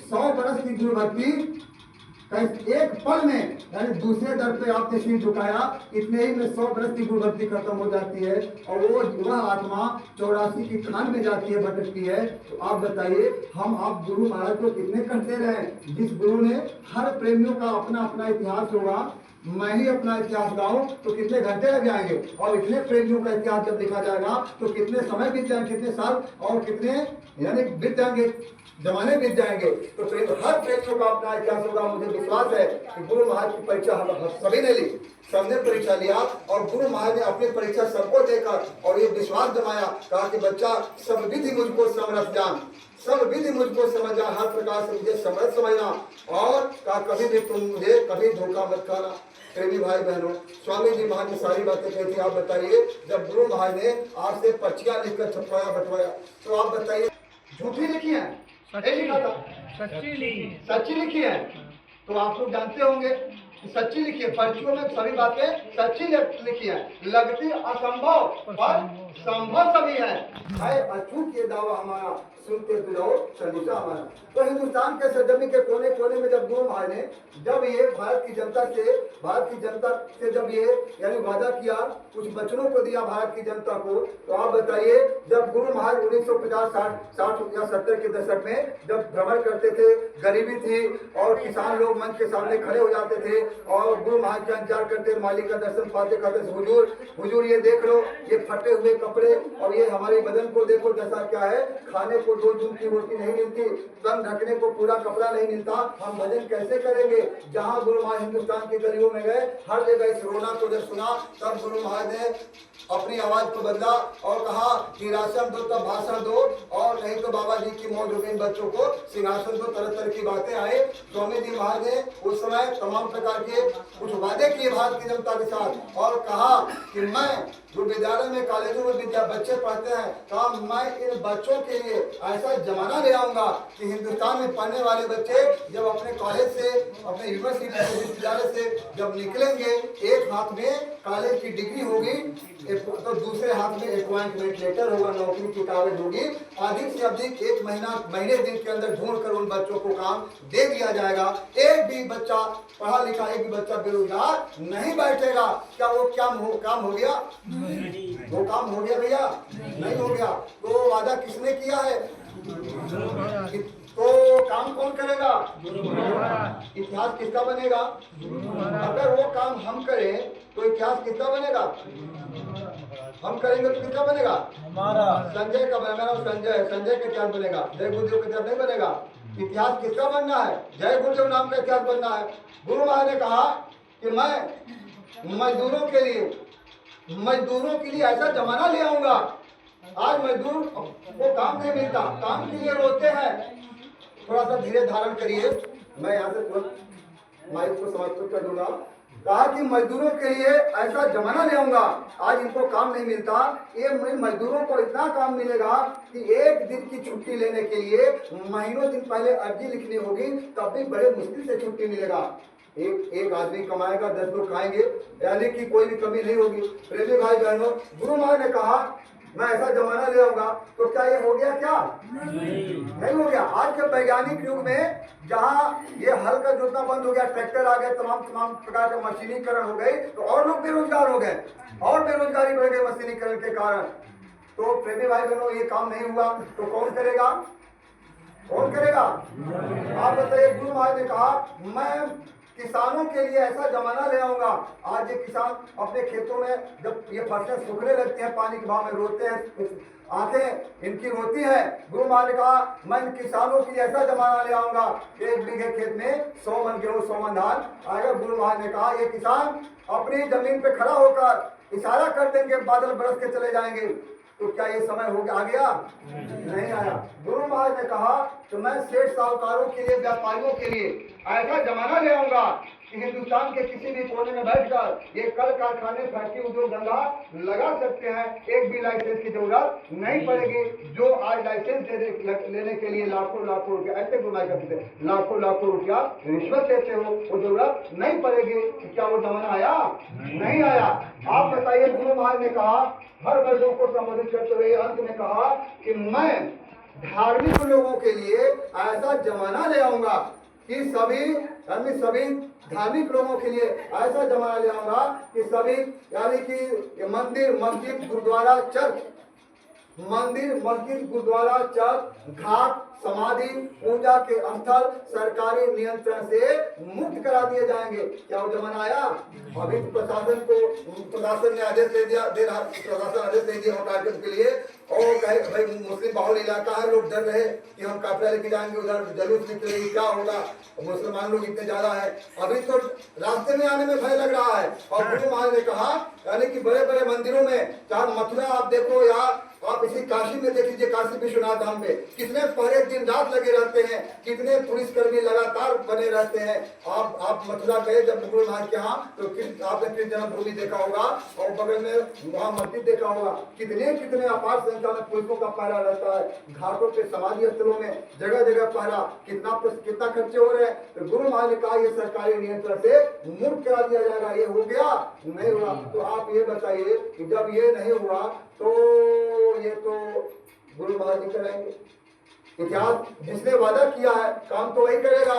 100 बरस की गुरु भक्ति एक पल में, यानी दूसरे दर पे आपने सिर झुकाया, इतने ही में 100 बरस की गुरु भक्ति खत्म हो जाती है और वह आत्मा 84 की खान में जाती है, भटकती है। तो आप बताइए हम आप गुरु महाराज को कितने करते रहे? जिस गुरु ने हर प्रेमियों का अपना अपना इतिहास होगा, मैं ही अपना इतिहास गाऊं तो कितने घंटे लग जाएंगे, और इतने प्रेमियों का इतिहास जब लिखा जाएगा तो कितने समय बीत जाएंगे, कितने साल और कितने यानी बीत जाएंगे, जमाने बीत जाएंगे। तो हर प्रेमियों का अपना इतिहास होगा। मुझे विश्वास है कि गुरु महाराज की परीक्षा हम सभी ने ली, सबने परीक्षा लिया, और गुरु महाराज ने अपनी परीक्षा सबको देकर और ये विश्वास जमाया, कहा कि बच्चा सब विधि मुझको समरस जान, सब विधि मुझको समझ जा, हर प्रकार से मुझे समरस समझना, और कहा कभी भी तुम मुझे कभी धोखा मत खाना। प्रेमी भाई बहनों, स्वामी जी महाराज ने सारी बातें कही थी। आप बताइए जब गुरु महाराज ने आज से पर्चियां लिखकर छपवाया बटवाया, तो आप बताइए झूठी लिखी है, सच्ची लिखी है। तो आप लोग जानते होंगे कि सच्ची लिखी है, पर्चियों में सभी बातें सच्ची लिखी है। लगती असंभव पर संभव सभी है अचूक ये दावा हमारा सुनते बुझाओ संदेशा हमारा। तो हिंदुस्तान के सरजमी के कोने कोने में जब गुरु महाराज ने जब ये भारत की जनता से जब ये यानी वादा किया, कुछ वचनों को दिया भारत की जनता को, तो आप बताइए जब गुरु महाराज 1950 60 या 70 के दशक में जब भ्रमण करते थे, गरीबी थी और किसान लोग मंच के सामने खड़े हो जाते थे और गुरु महाराज का इंतजार करते, मालिक का दर्शन पाते कहते हुजूर ये देख लो, ये फटे हुए कपड़े और ये हमारे बदन को देखो दशा क्या है, खाने को 2 जून की रोटी नहीं मिलती, तन ढकने को पूरा कपड़ा नहीं मिलता, हम भजन कैसे करेंगे। जहाँ गुरु महाराज हिंदुस्तान की गलियों में गए, हर जगह इस रोना को जब सुना, तब गुरु महाराज ने अपनी आवाज को बदला और कहा कि राशन दो तब भाषण दो, और नहीं तो बाबा जी की मौज हो गई, बच्चों को सिंहासन दो, तरह तरह की बातें आए। स्वामी जी महाराज ने उस समय तमाम प्रकार के कुछ वादे किए भारत की जनता के साथ और कहा कि मैं जो विद्यालय में कॉलेजों में बच्चे पढ़ते हैं, कहा मैं इन बच्चों के लिए ऐसा जमाना ले आऊंगा कि हिंदुस्तान में पढ़ने वाले बच्चे जब अपने कॉलेज से, अपने यूनिवर्सिटी से, विश्वविद्यालय से जब निकलेंगे, एक हाथ में कॉलेज की डिग्री होगी तो दूसरे हाथ में अपॉइंटमेंट लेटर होगा, नौकरी की कागज होगी, अधिक से अधिक 1 महीने दिन के अंदर ढूंढ कर उन बच्चों को काम दे दिया जाएगा। एक भी बच्चा पढ़ा लिखा, एक भी बच्चा बेरोजगार नहीं बैठेगा। क्या वो काम हो गया? वो काम हो गया भैया? नहीं हो गया। तो वादा किसने किया है? तो काम कौन करेगा? इतिहास किसका बनेगा? अगर वो काम हम करें तो इतिहास किसका बनेगा? हम करेंगे तो किसका बनेगा? हमारा। संजय का बनेगा। संजय का इतिहास बनेगा, जय गुरुदेव का इतिहास नहीं बनेगा। इतिहास किसका बनना है? जय गुरुदेव नाम का इतिहास बनना है। गुरु महाराज ने कहा कि मैं मजदूरों के लिए ऐसा जमाना ले आऊंगा। आज मजदूर को काम नहीं मिलता, काम के लिए रोते हैं। थोड़ा सा धीरे धारण करिए, मैं यहाँ से तुरंत माइक को समाप्त कर दूंगा। कहा कि मजदूरों के लिए ऐसा जमाना ले आऊंगा, आज इनको काम नहीं मिलता, ये मजदूरों को इतना काम मिलेगा कि 1 दिन की छुट्टी लेने के लिए महीनों दिन पहले अर्जी लिखनी होगी, तब भी बड़े मुश्किल से छुट्टी मिलेगा। एक आदमी कमाएगा, 10 लोग खाएंगे, यानी कि कोई भी कमी नहीं होगी। प्रेमी भाई बहनों, गुरु महाराज ने कहा मैं ऐसा जमाना ले आऊंगा, तो क्या ये हो गया? क्या नहीं हो गया। आज के वैज्ञानिक युग में जहाँ ये हल का जोतना बंद हो गया, ट्रैक्टर आ गए, तमाम प्रकार का मशीनीकरण हो गई, तो और लोग बेरोजगार हो गए और बेरोजगारी बढ़ गई मशीनीकरण के कारण। तो प्रेमी भाई बहनों, ये काम नहीं हुआ तो कौन करेगा? कौन करेगा? आप बताइए। गुरु महाराज ने कहा मैं किसानों के लिए ऐसा जमाना ले आऊंगा। आज ये किसान अपने खेतों में जब ये फसलें सूखने लगती हैं, पानी के भाव में रोते हैं, आंखें इनकी रोती है। गुरु महाराज ने कहा मैं किसानों के लिए ऐसा जमाना ले आऊंगा, 1 बीघे खेत में 100 मन गेहूं 100 मन धान आएगा। गुरु महाराज ने कहा ये किसान अपनी जमीन पे खड़ा होकर इशारा कर देंगे, बादल बरस के चले जाएंगे। तो क्या ये समय हो गया? आ गया? नहीं आया। गुरु महाराज ने कहा तो मैं सेठ साहूकारों के लिए, व्यापारियों के लिए ऐसा जमाना ले आऊंगा कि हिंदुस्तान के किसी भी कोने में बैठकर ये कल कारखाने, फैक्ट्री, उद्योग धंधा लगा सकते हैं। एक भी लाइसेंस की जरूरत नहीं पड़ेगी। जो आज लाइसेंस लेने के लिए लाखों रुपया, ऐसे गुनाह करते थे, लाखों रुपया रिश्वत देते हो, वो जरूरत नहीं पड़ेगी। क्या वो जमाना आया? नहीं आया। आप बताइए। गुरु महाराज ने कहा, हर वर्गों को संबोधित करते हुए अंत में कहा कि मैं धार्मिक लोगों के लिए ऐसा जमाना ले आऊंगा कि सभी धार्मिक लोगों के लिए ऐसा जमाना ले आऊंगा कि सभी, यानी कि मंदिर, मस्जिद, गुरुद्वारा, चर्च, घाट, समाधि, पूजा के स्थल सरकारी नियंत्रण से मुक्त करा दिए जाएंगे। क्या वो जमाना आया? अभी प्रशासन ने आदेश दे दिया, प्रशासन आदेश दे दिया कार्यक्रम के लिए, और कहे भाई मुस्लिम बाहुल इलाका है, लोग डर रहे कि हम काफिला लेके जाएंगे, उधर जलूस निकलेगी, क्या होगा, मुसलमान लोग इतने ज्यादा है। अभी तो रास्ते में आने में भय लग रहा है। और गुरु महाराज ने कहा, यानी कि बड़े बड़े मंदिरों में, चाहे मथुरा आप देखो या आप इसी काशी में देख लीजिए, काशी विश्वनाथ धाम में कितने पहरे दिन रात लगे रहते हैं, कितने पुलिसकर्मी लगातार बने रहते हैं। आप मथुरा गए जब गुरु महाराज के यहाँ, तो आपने कृष्ण जन्मभूमि देखा होगा और बगल में वहाँ मस्जिद देखा होगा, कितने अपार संख्या में पुलिसों का पहरा रहता है। घाटों पे, समाधि स्थलों में जगह जगह पहरा, कितना खर्चे हो रहे हैं। तो गुरु महाराज ने कहा ये सरकारी नियंत्रण से मुक्त करा दिया जाएगा। ये हो गया? नहीं हुआ। तो आप ये बताइए कि जब ये नहीं हुआ तो ये तो गुरु महाराज जी कराएंगे। इतिहास जिसने वादा किया है काम तो वही करेगा।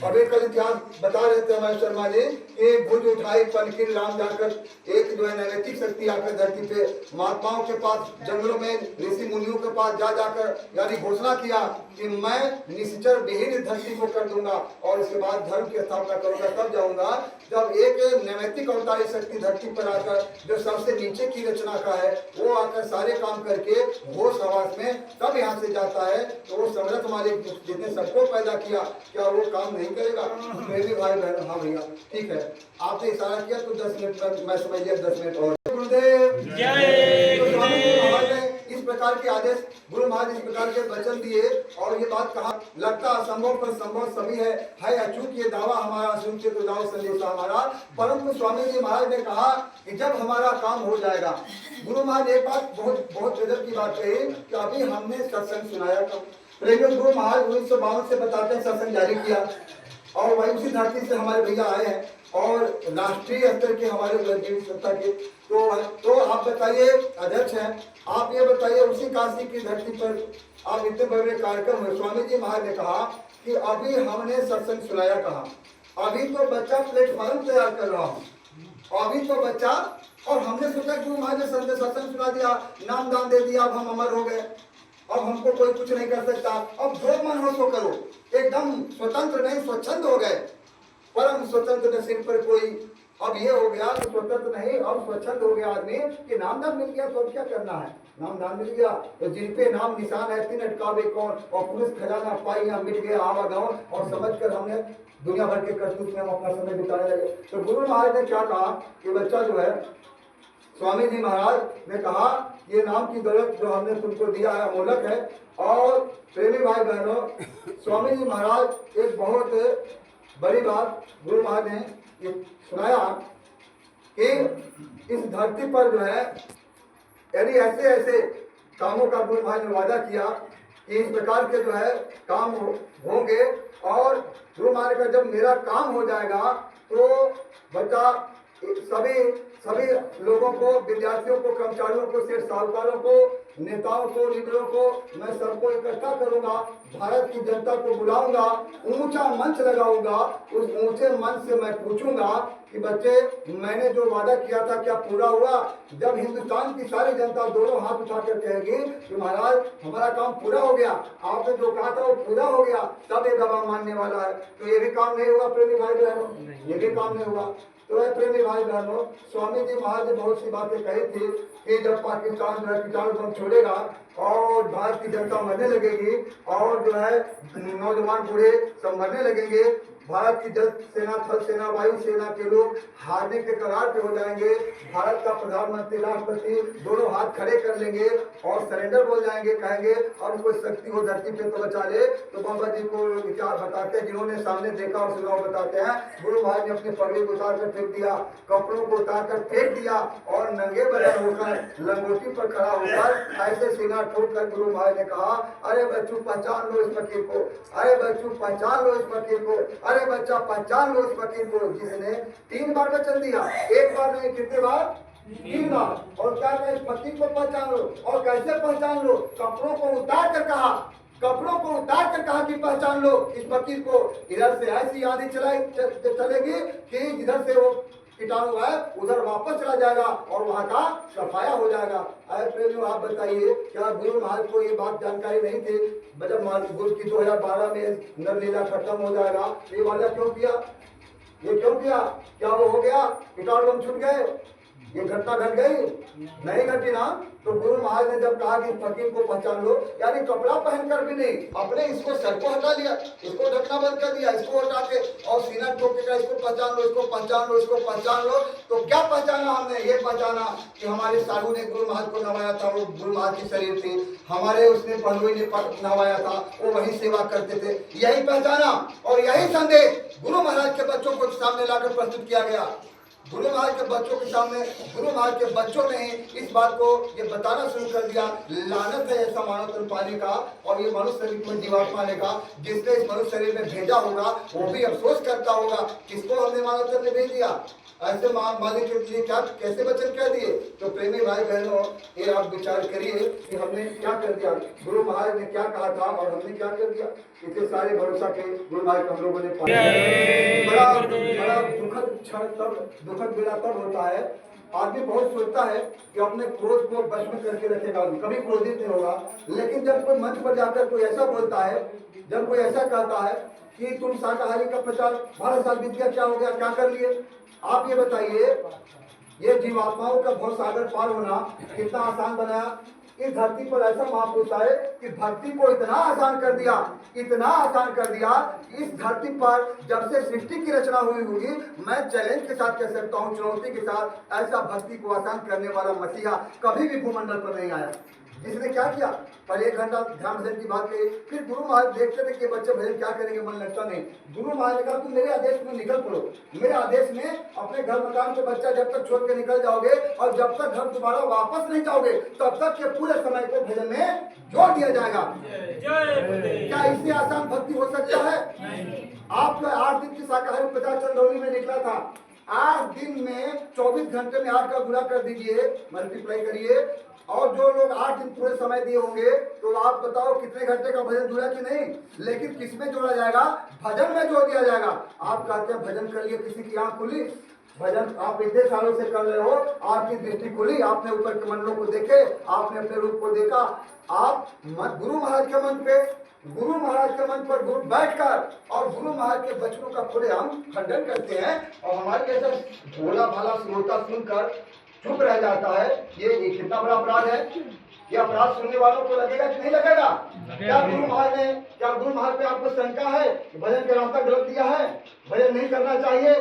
अब एक कल इतिहास बता रहे थे हमारे शर्मा जी, एक भुज उठाई पनकिन राम जाकर, एक जो है नैतिक शक्ति आकर धरती पे महात्माओं के पास जंगलों में ऋषि मुनियों के पास जा जाकर यानी घोषणा किया कि मैं निश्चर विहीन धरती को कर दूंगा और इसके बाद धर्म की स्थापना करूंगा। तब जाऊंगा जब एक नैतिक अवतारी शक्ति धरती पर आकर जो सबसे नीचे की रचना का है वो आकर सारे काम करके होश हवास में तब यहाँ से जाता है, तो वो समर्थ मालिक जिसने सबको पैदा किया क्या वो काम नहीं करेगा? मेरे भाई बहन, हाँ भैया ठीक है, आपने इशारा किया तो 10 मिनट में मैं समझ लिया, 10 मिनट और। गुरुदेव जय गुरुदेव। इस प्रकार के आदेश गुरु महाराज इस प्रकार के वचन दिए और ये बात कहा, लगता असंभव पर संभव सभी है अचूक ये दावा हमारा, सुनते तो दाव संदेशा हमारा। परंतु स्वामी जी महाराज ने कहा कि जब हमारा काम हो जाएगा, गुरु महाराज एक बात बहुत गजब की बात कही कि अभी हमने सत्संग सुनाया था। लेकिन गुरु महाराज 1952 से बताते हैं सत्संग जारी किया और वही उसी धरती से हमारे भैया आए हैं और राष्ट्रीय स्तर के हमारे सत्ता के तो आप बताइए अध्यक्ष हैं, आप ये बताइए उसी काशी की धरती पर आप इतने बड़े कार्यक्रम हुए। स्वामी जी महाराज ने कहा कि अभी हमने सत्संग सुनाया, कहा अभी तो बच्चा प्लेटफॉर्म तैयार कर रहा हूँ, अभी तो बच्चा, और हमने सोचा गुरु महाराज ने सत्संग सुना दिया, नाम दान दे दिया, अब हम अमर हो गए, अब हमको कोई कुछ नहीं कर सकता, अब जो मन हो सो करो, एकदम स्वतंत्र नहीं स्वच्छंद हो गए, परम स्वतंत्र न सिर पर कोई। अब ये हो गया तो स्वतंत्र नहीं, अब स्वच्छंद हो गया आदमी कि नाम दान मिल गया तो अब क्या करना है, नाम दान मिल गया तो जिन पे नाम निशान है तीन अटकावे कौन, और पुलिस खजाना पाइया मिट गया आवागमन, और समझकर हमने दुनिया भर के करतूत में हम अपना समय बिताने लगे। तो गुरु महाराज ने क्या कहा कि बच्चा जो है, स्वामी जी महाराज ने कहा ये नाम की दौलत जो हमने तुमको दिया है अमोलक है। और प्रेमी भाई बहनों, स्वामी जी महाराज एक बहुत बड़ी बात गुरु महाराज ने ये सुनाया कि इस धरती पर जो है यानी ऐसे ऐसे कामों का गुरु महाराज ने वादा किया कि इस प्रकार के जो है काम होंगे, और गुरु महाराज का जब मेरा काम हो जाएगा तो बच्चा सभी लोगों को, विद्यार्थियों को, कर्मचारियों को, सेठ साहूकारों को, नेताओं को, लीडरों को मैं सबको इकट्ठा करूंगा, भारत की जनता को बुलाऊंगा, ऊंचा मंच लगाऊंगा, उस ऊंचे मंच से मैं पूछूंगा कि बच्चे मैंने जो वादा किया था क्या पूरा हुआ? जब हिंदुस्तान की सारी जनता दोनों हाथ उठाकर कहेगी कि महाराज हमारा काम पूरा हो गया, आपने जो कहा था वो पूरा हो गया, तब ये गवाह मानने वाला है। तो ये भी काम नहीं हुआ प्रेमी भाई बहनों, ये भी काम नहीं हुआ। तो प्रेमी भाई बहनों, स्वामी जी महाराज ने बहुत सी बातें कही थी कि जब पाकिस्तान जो है कीटाणु बम छोड़ेगा और भारत की जनता मरने लगेगी और जो है नौजवान बूढ़े सब मरने लगेंगे, भारत की जल सेना, थल सेना, वायु सेना के लोग हारने के कगार पे हो जाएंगे, भारत का प्रधानमंत्री, राष्ट्रपति दोनों हाथ खड़े कर लेंगे और सरेंडर बोल जाएंगे, कहेंगे और कोई शक्ति हो धरती पे तो बचा ले। तो बाबा जी को विचार बताते हैं, जिन्होंने सामने देखा और सुना बताते हैं, गुरु महाराज ने अपने पगड़ी को उतार कर फेंक दिया, कपड़ों को उतार कर फेंक दिया और नंगे बदन होकर लंगोटी पर खड़ा होकर ऐसे सीना ठोक कर गुरु महाराज ने कहा, अरे बच्चों पहचान लो इस फकीर को, अरे बच्चों पहचान लो इस फकीर को, अरे बच्चा पहचान लो इस फकीर को जिसने 3 बार वचन दिया, एक बार नहीं कितने बार, 3 बार। और क्या कहा, इस फकीर को पहचान लो। और कैसे पहचान लो? कपड़ों को उतार कर कहा, कपड़ों को उतार कर कहा कि पहचान लो इस फकीर को। इधर से ऐसी आंधी चलेगी कि जिधर से वो कीटाणु है उधर वापस चला जाएगा और वहाँ का सफाया हो जाएगा। अरे प्रेमियों, आप बताइए क्या गुरु महाराज को ये बात जानकारी नहीं थी? जब गुरु की 2012 में नरलीला खत्म हो जाएगा, ये वाला क्यों किया, ये क्यों किया? क्या वो हो गया, कीटाणु बम छूट गए, ये घटना घट गई? नहीं घटी ना। तो गुरु महाराज ने जब कहा कि फकीर को पहचान लो, यानी कपड़ा पहनकर भी नहीं, अपने इसको सर को हटा लिया, इसको ढकना बंद कर दिया, इसको हटा के और सीना ठोक के इसको पहचान लो, इसको पहचान लो, इसको पहचान लो। तो क्या पहचाना हमने? ये पहचाना कि हमारे साधु ने गुरु महाराज को नवाया था, वो गुरु महाराज की शरीर थी, हमारे उसने पहलुई ने नवाया था, वो वही सेवा करते थे, यही पहचाना। और यही संदेश गुरु महाराज के बच्चों को सामने लाकर प्रस्तुत किया गया। गुरु महाराज के बच्चों के सामने गुरु महाराज के बच्चों ने इस बात को ये बताना शुरू कर दिया, लानत है ऐसा मानव तन पाने का और ये मनुष्य शरीर में जीवात्मा पाने का, जिसने इस मनुष्य शरीर में भेजा होगा वो भी अफसोस करता होगा, किसको हमने मानव तन में भेज दिया, ऐसे मालिक के लिए क्या कैसे वचन कह दिए। तो प्रेमी भाई बहनों, ये आप विचार करिए कि हमने क्या कर दिया, गुरु महाराज ने क्या कहा था और हमने क्या कर दिया। इतने सारे भरोसा के गुरु महाराज हम लोगों ने पाया। बड़ा बड़ा दुखद क्षण तब, दुखद बेला तब होता है, आदमी बहुत सोचता है कि अपने क्रोध को वश में करके रखेगा, कभी क्रोधित नहीं होगा, लेकिन जब कोई मंच पर जाकर कोई ऐसा बोलता है, जब कोई ऐसा कहता है कि तुम शाकाहारी का प्रचार 12 साल बीत गया, क्या हो गया, क्या कर लिए, आप ये बताइए, ये जीवात्माओं का भव सागर पार होना कितना आसान बनाया। इस धरती पर ऐसा महापुरुष आए कि भक्ति को इतना आसान कर दिया, इतना आसान कर दिया। इस धरती पर जब से सृष्टि की रचना हुई होगी, मैं चैलेंज के साथ कह सकता हूँ, चुनौती के साथ, ऐसा भक्ति को आसान करने वाला मसीहा कभी भी भूमंडल पर नहीं आया। जिसने क्या किया, पर 1 घंटा ध्यान भजन की बात कही, फिर गुरु महाराज देखते थे कि बच्चे भजन क्या करेंगे, मन लगता नहीं। गुरु महाराज ने कहा तुम मेरे आदेश में निकल पड़ो, मेरे आदेश में अपने घर मकान के बच्चा जब तक छोड़ के निकल जाओगे और जब तक घर दोबारा वापस नहीं जाओगे तब तक के पूरे समय को भजन में जोड़ दिया जाएगा। क्या इससे आसान भक्ति हो सकता है? आप 8 दिन की शाकाहारी प्रचार चंदौली में निकला था, 8 दिन में 24 घंटे में 8 का गुणा कर दीजिए, मल्टीप्लाई करिए, और जो लोग 8 दिन पूरे समय दिए होंगे तो आप बताओ कितने घंटे का भजन जुड़ा कि नहीं। लेकिन किसमें जोड़ा जाएगा? भजन में जोड़ दिया जाएगा। आप कहते हैं भजन कर लिए, किसी की आंख खुली, भजन आप इतने सालों से कर रहे हो, आपकी दृष्टि खुली, आपने ऊपर के मंडलों को देखे, आपने अपने रूप को देखा, आप गुरु महाराज के मन पे, गुरु महाराज के मन पर गुरु बैठकर और गुरु महाराज के वचनों का खुले हम खंडन करते हैं, और हमारे जैसा भोला भाला श्रोता सुनकर चुप रह जाता है। ये कितना बड़ा अपराध है। ये अपराध सुनने वालों को लगेगा कि नहीं लगेगा? क्या गुरु महाराज पे आपको शंका है, भजन का रास्ता गलत दिया है, भजन नहीं करना चाहिए,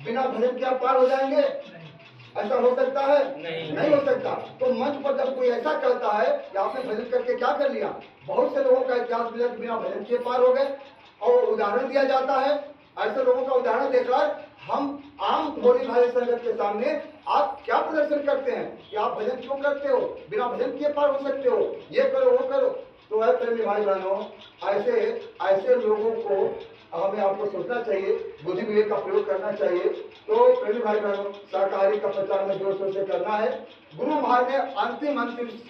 बिना भजन के आप पार हो जाएंगे? ऐसा हो सकता है? नहीं हो सकता। तो मंच पर जब कोई ऐसा कहता है कि आपने भजन करके क्या कर लिया, बहुत से लोगों का इतिहास मिला बिना भजन के पार हो गए, और उदाहरण दिया जाता है। ऐसे लोगों का उदाहरण देकर हम आम भोली भाली संगत के सामने आप क्या प्रदर्शन करते हैं कि आप भजन क्यों करते हो, बिना भजन किए पार हो सकते हो, ये करो वो करो। तो है प्रेमी भाई बहनों, ऐसे लोगों को हमें आपको सोचना चाहिए, बुद्धि विवेक का प्रयोग करना चाहिए। तो प्रेमी भाई बहनों, शाकाहारी का प्रचार में जोर शोर से करना है। गुरु महाराज ने अंतिम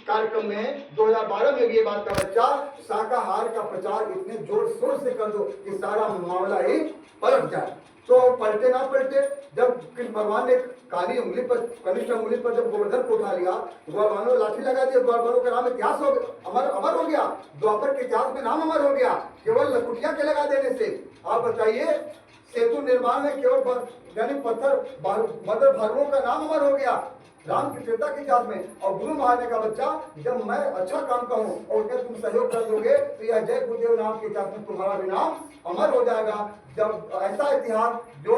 कार्यक्रम में 2012 में भी ये बात का बच्चा, शाकाहार का प्रचार इतने जोर शोर से कर दो कि सारा मामला ही पलट जाए। तो पलटे ना पलटे, जब कृष्ण भगवान ने काली उंगली पर, कनिष्ठ उंगली पर जब गोवर्धन को उठा लिया, ग्वालवालों लाठी लगा दिया, ग्वालवालों का नाम इतिहास हो गया, अमर हो गया, द्वापर के इतिहास में नाम अमर हो गया केवल लकुटिया के लगा देने से। आप बताइए, सेतु निर्माण में केवल यानी पत्थर मदर भागवों का नाम अमर हो गया राम की त्रेता के इतिहास में। और गुरु महाराज का बच्चा, जब मैं अच्छा काम कहूँ और उसमें तुम सहयोग कर दोगे तो यह जय गुरुदेव नाम के इतिहास में तुम्हारा भी नाम अमर हो जाएगा। जब ऐसा इतिहास जो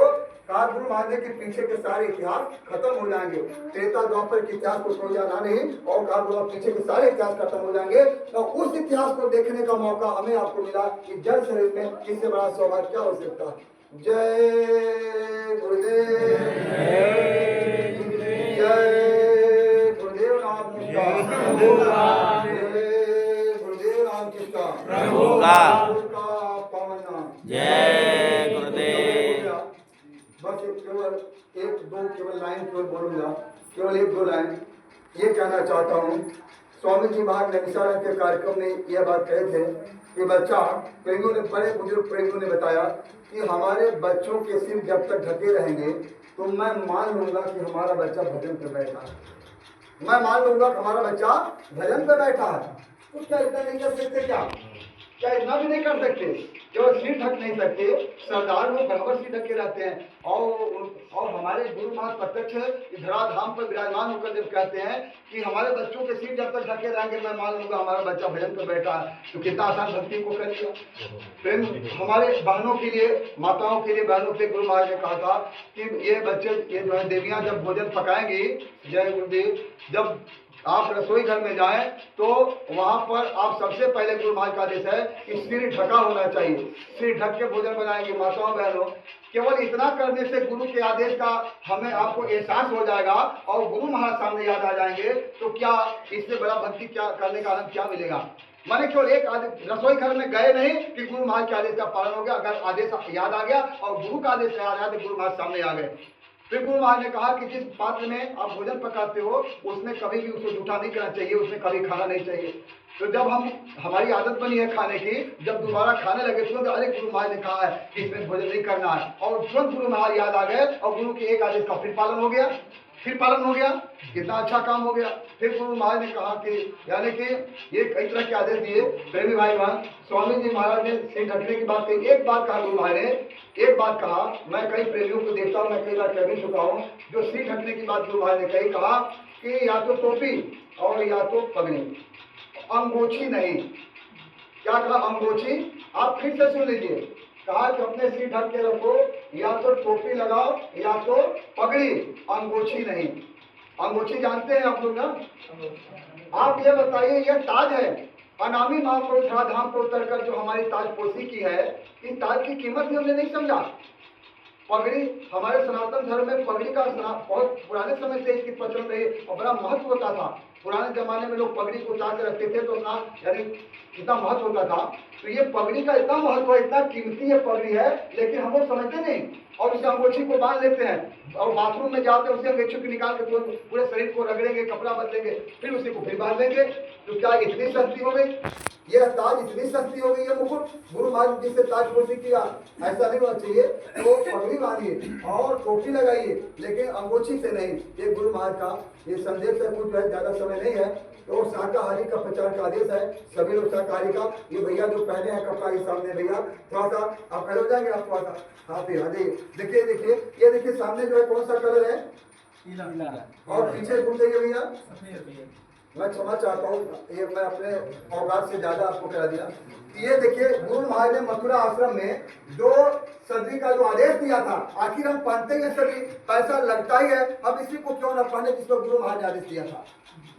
गुरु महाराज के पीछे के सारे इतिहास खत्म हो जाएंगे, त्रेता द्वापर के इतिहास को कोई जाना नहीं, और कारगुरु पीछे के सारे इतिहास खत्म हो जाएंगे। तो उस इतिहास को देखने का मौका हमें आपको मिला कि जल शरीर में इससे बड़ा सौभाग्य क्या हो सकता है। जय गुरुदेव, जय गुरुदेव नाम कृष्णा, जय गुरुदेव नाम कृष्णा, प्रभु का पावन नाम, जय गुरुदेव। बस केवल लाइन केवल बोलूंगा, केवल 1-2 लाइन ये कहना चाहता हूँ। स्वामी जी महाराज नैमिषारण्य के कार्यक्रम में यह बात कहे थे कि बच्चा, प्रेमियों ने, बड़े बुजुर्ग प्रेमियों ने बताया कि हमारे बच्चों के सिर जब तक ढके रहेंगे तो मैं मान लूंगा कि हमारा बच्चा भजन पर बैठा है, मैं मान लूंगा कि हमारा बच्चा भजन पर बैठा है। तो क्या इतना नहीं कर सकते? क्या इतना भी नहीं कर सकते? केवल सिर ढक नहीं सकते, सरदार लोग बराबर सिर ढके रहते हैं। और हमारे गुरु महाराज प्रत्यक्ष धराधाम पर विराजमान होकर जब कहते हैं कि हमारे बच्चों के सिर जब तक ढके रहेंगे मैं मान लूंगा हमारा बच्चा भजन पर बैठा है, तो कितना आसान भक्ति को कर लिया। प्रेम हमारे बहनों के लिए, माताओं के लिए, बहनों के गुरु महाराज ने कहा था कि ये बच्चे, ये जो है देवियाँ जब भोजन पकाएंगी, जय गुरुदेव, जब आप रसोई घर में जाएं तो वहां पर आप सबसे पहले गुरु महाराज का आदेश है कि सिर ढका होना चाहिए। सिर ढक के भोजन बनाएंगे। माताओं बहनों, केवल इतना करने से गुरु के आदेश का हमें आपको एहसास हो जाएगा और गुरु महाराज सामने याद आ जाएंगे, तो क्या इससे बड़ा भक्ति क्या करने का आनंद क्या मिलेगा। माने केवल एक आदेश, रसोई घर में गए नहीं कि गुरु महाराज के आदेश का पालन हो गया। अगर आदेश याद आ गया और गुरु का आदेश याद आया तो गुरु महाराज सामने आ गए। फिर गुरु महाराज ने कहा कि जिस पात्र में आप भोजन पकाते हो उसमें कभी भी उसको जूठा नहीं करना चाहिए, उसमें कभी खाना नहीं चाहिए। तो जब हमारी आदत बनी है खाने की, जब दोबारा खाने लगे तुरंत अरे गुरु महाराज ने कहा है कि इसमें भोजन नहीं करना है, और तुरंत गुरु महाराज याद आ गए और गुरु के एक आदेश का फिर पालन हो गया। कितना अच्छा काम हो गया। फिर गुरु महाराज ने कहा कि यानी कि ये कई तरह के आदेश दिए। प्रेमी भाई बहन, स्वामी जी महाराज ने सिर ढकने की बात कही। एक बात कहा गुरु महाराज ने, एक बात कहा, मैं कई प्रेमियों को देखता हूँ, मैं कई बार कह भी चुका हूँ, जो सिर ढकने की बात गुरु महाराज ने कही, कहा कि या तो टोपी और या तो पगड़ी, अंगोछी नहीं। क्या कहा? अंगोछी। आप फिर से सुन लीजिए, कहा कि अपने सिर ढक के रखो, या तो टोपी लगाओ या तो पगड़ी, अंगोछी नहीं। अंगोछी जानते हैं आप लोग ना? आप ये बताइए, यह ताज है, अनामी महाप्रभु धाम को उतर कर जो हमारी ताजपोशी की है, इस ताज की कीमत भी हमने नहीं समझा। पगड़ी, हमारे सनातन धर्म में पगड़ी का बहुत पुराने समय से इसकी प्रचलन रही और बड़ा महत्व होता था। पुराने जमाने में लोग पगड़ी को उतार के रखते थे तो अपना यानी इतना महत्व होता था। तो ये पगड़ी का इतना महत्व है, इतना कीमती ये पगड़ी है, लेकिन हम लोग समझते नहीं और उसे अंगोछी को बांध लेते हैं और बाथरूम में जाते हैं उसे अंगोछी को निकाल के पूरे शरीर को रगड़ेंगे, कपड़ा बदलेंगे, फिर उसी को फिर बांध लेंगे। तो क्या इतनी सस्ती हो गई ये ताज, इतनी सस्ती हो गई ये मुकुट? गुरु महाराज जिससे ताजपोशी किया, ऐसा नहीं होना चाहिए। तो पगड़ी बांधिए और टोपी लगाइए, लेकिन अंगोछी से नहीं। ये गुरु महाराज का ये संदेश है। कुछ है, ज्यादा समय नहीं है। तो शाकाहारी का प्रचार का आदेश है, सभी लोग शाकाहारी का। ये भैया जो पहने हैं कपड़ा के सामने, भैया थोड़ा सा आप खड़े हो जाएंगे, आप थोड़ा सा हाँ फिर देखिए देखिए, ये देखिए सामने जो है कौन सा कलर है, और पीछे घूम जाइए भैया। मैं क्षमा चाहता हूँ, ये मैं अपने औकात से ज्यादा आपको कह दिया। ये देखिए गुरु महाराज ने मथुरा आश्रम में जो सदरी का जो आदेश दिया था, आखिर हम पहनते हैं सदरी, पैसा लगता ही है, अब इसी को क्यों न पहने जिसको गुरु महाराज ने आदेश दिया था।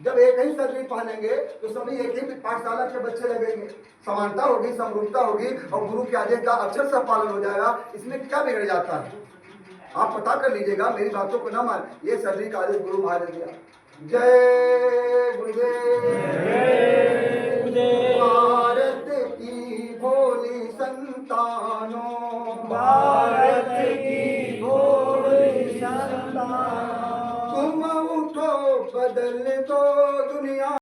जब एक ही सदरी पहनेंगे तो सभी एक ही पाठशाला के बच्चे लगेंगे, समानता होगी, समरूपता होगी और गुरु के आदेश का अक्षर से पालन हो जाएगा। इसमें क्या बिगड़ जाता है? आप पता कर लीजिएगा, मेरी बातों को न मान। ये सदरी का आदेश गुरु महाराज ने दिया। जय गुरुदेव।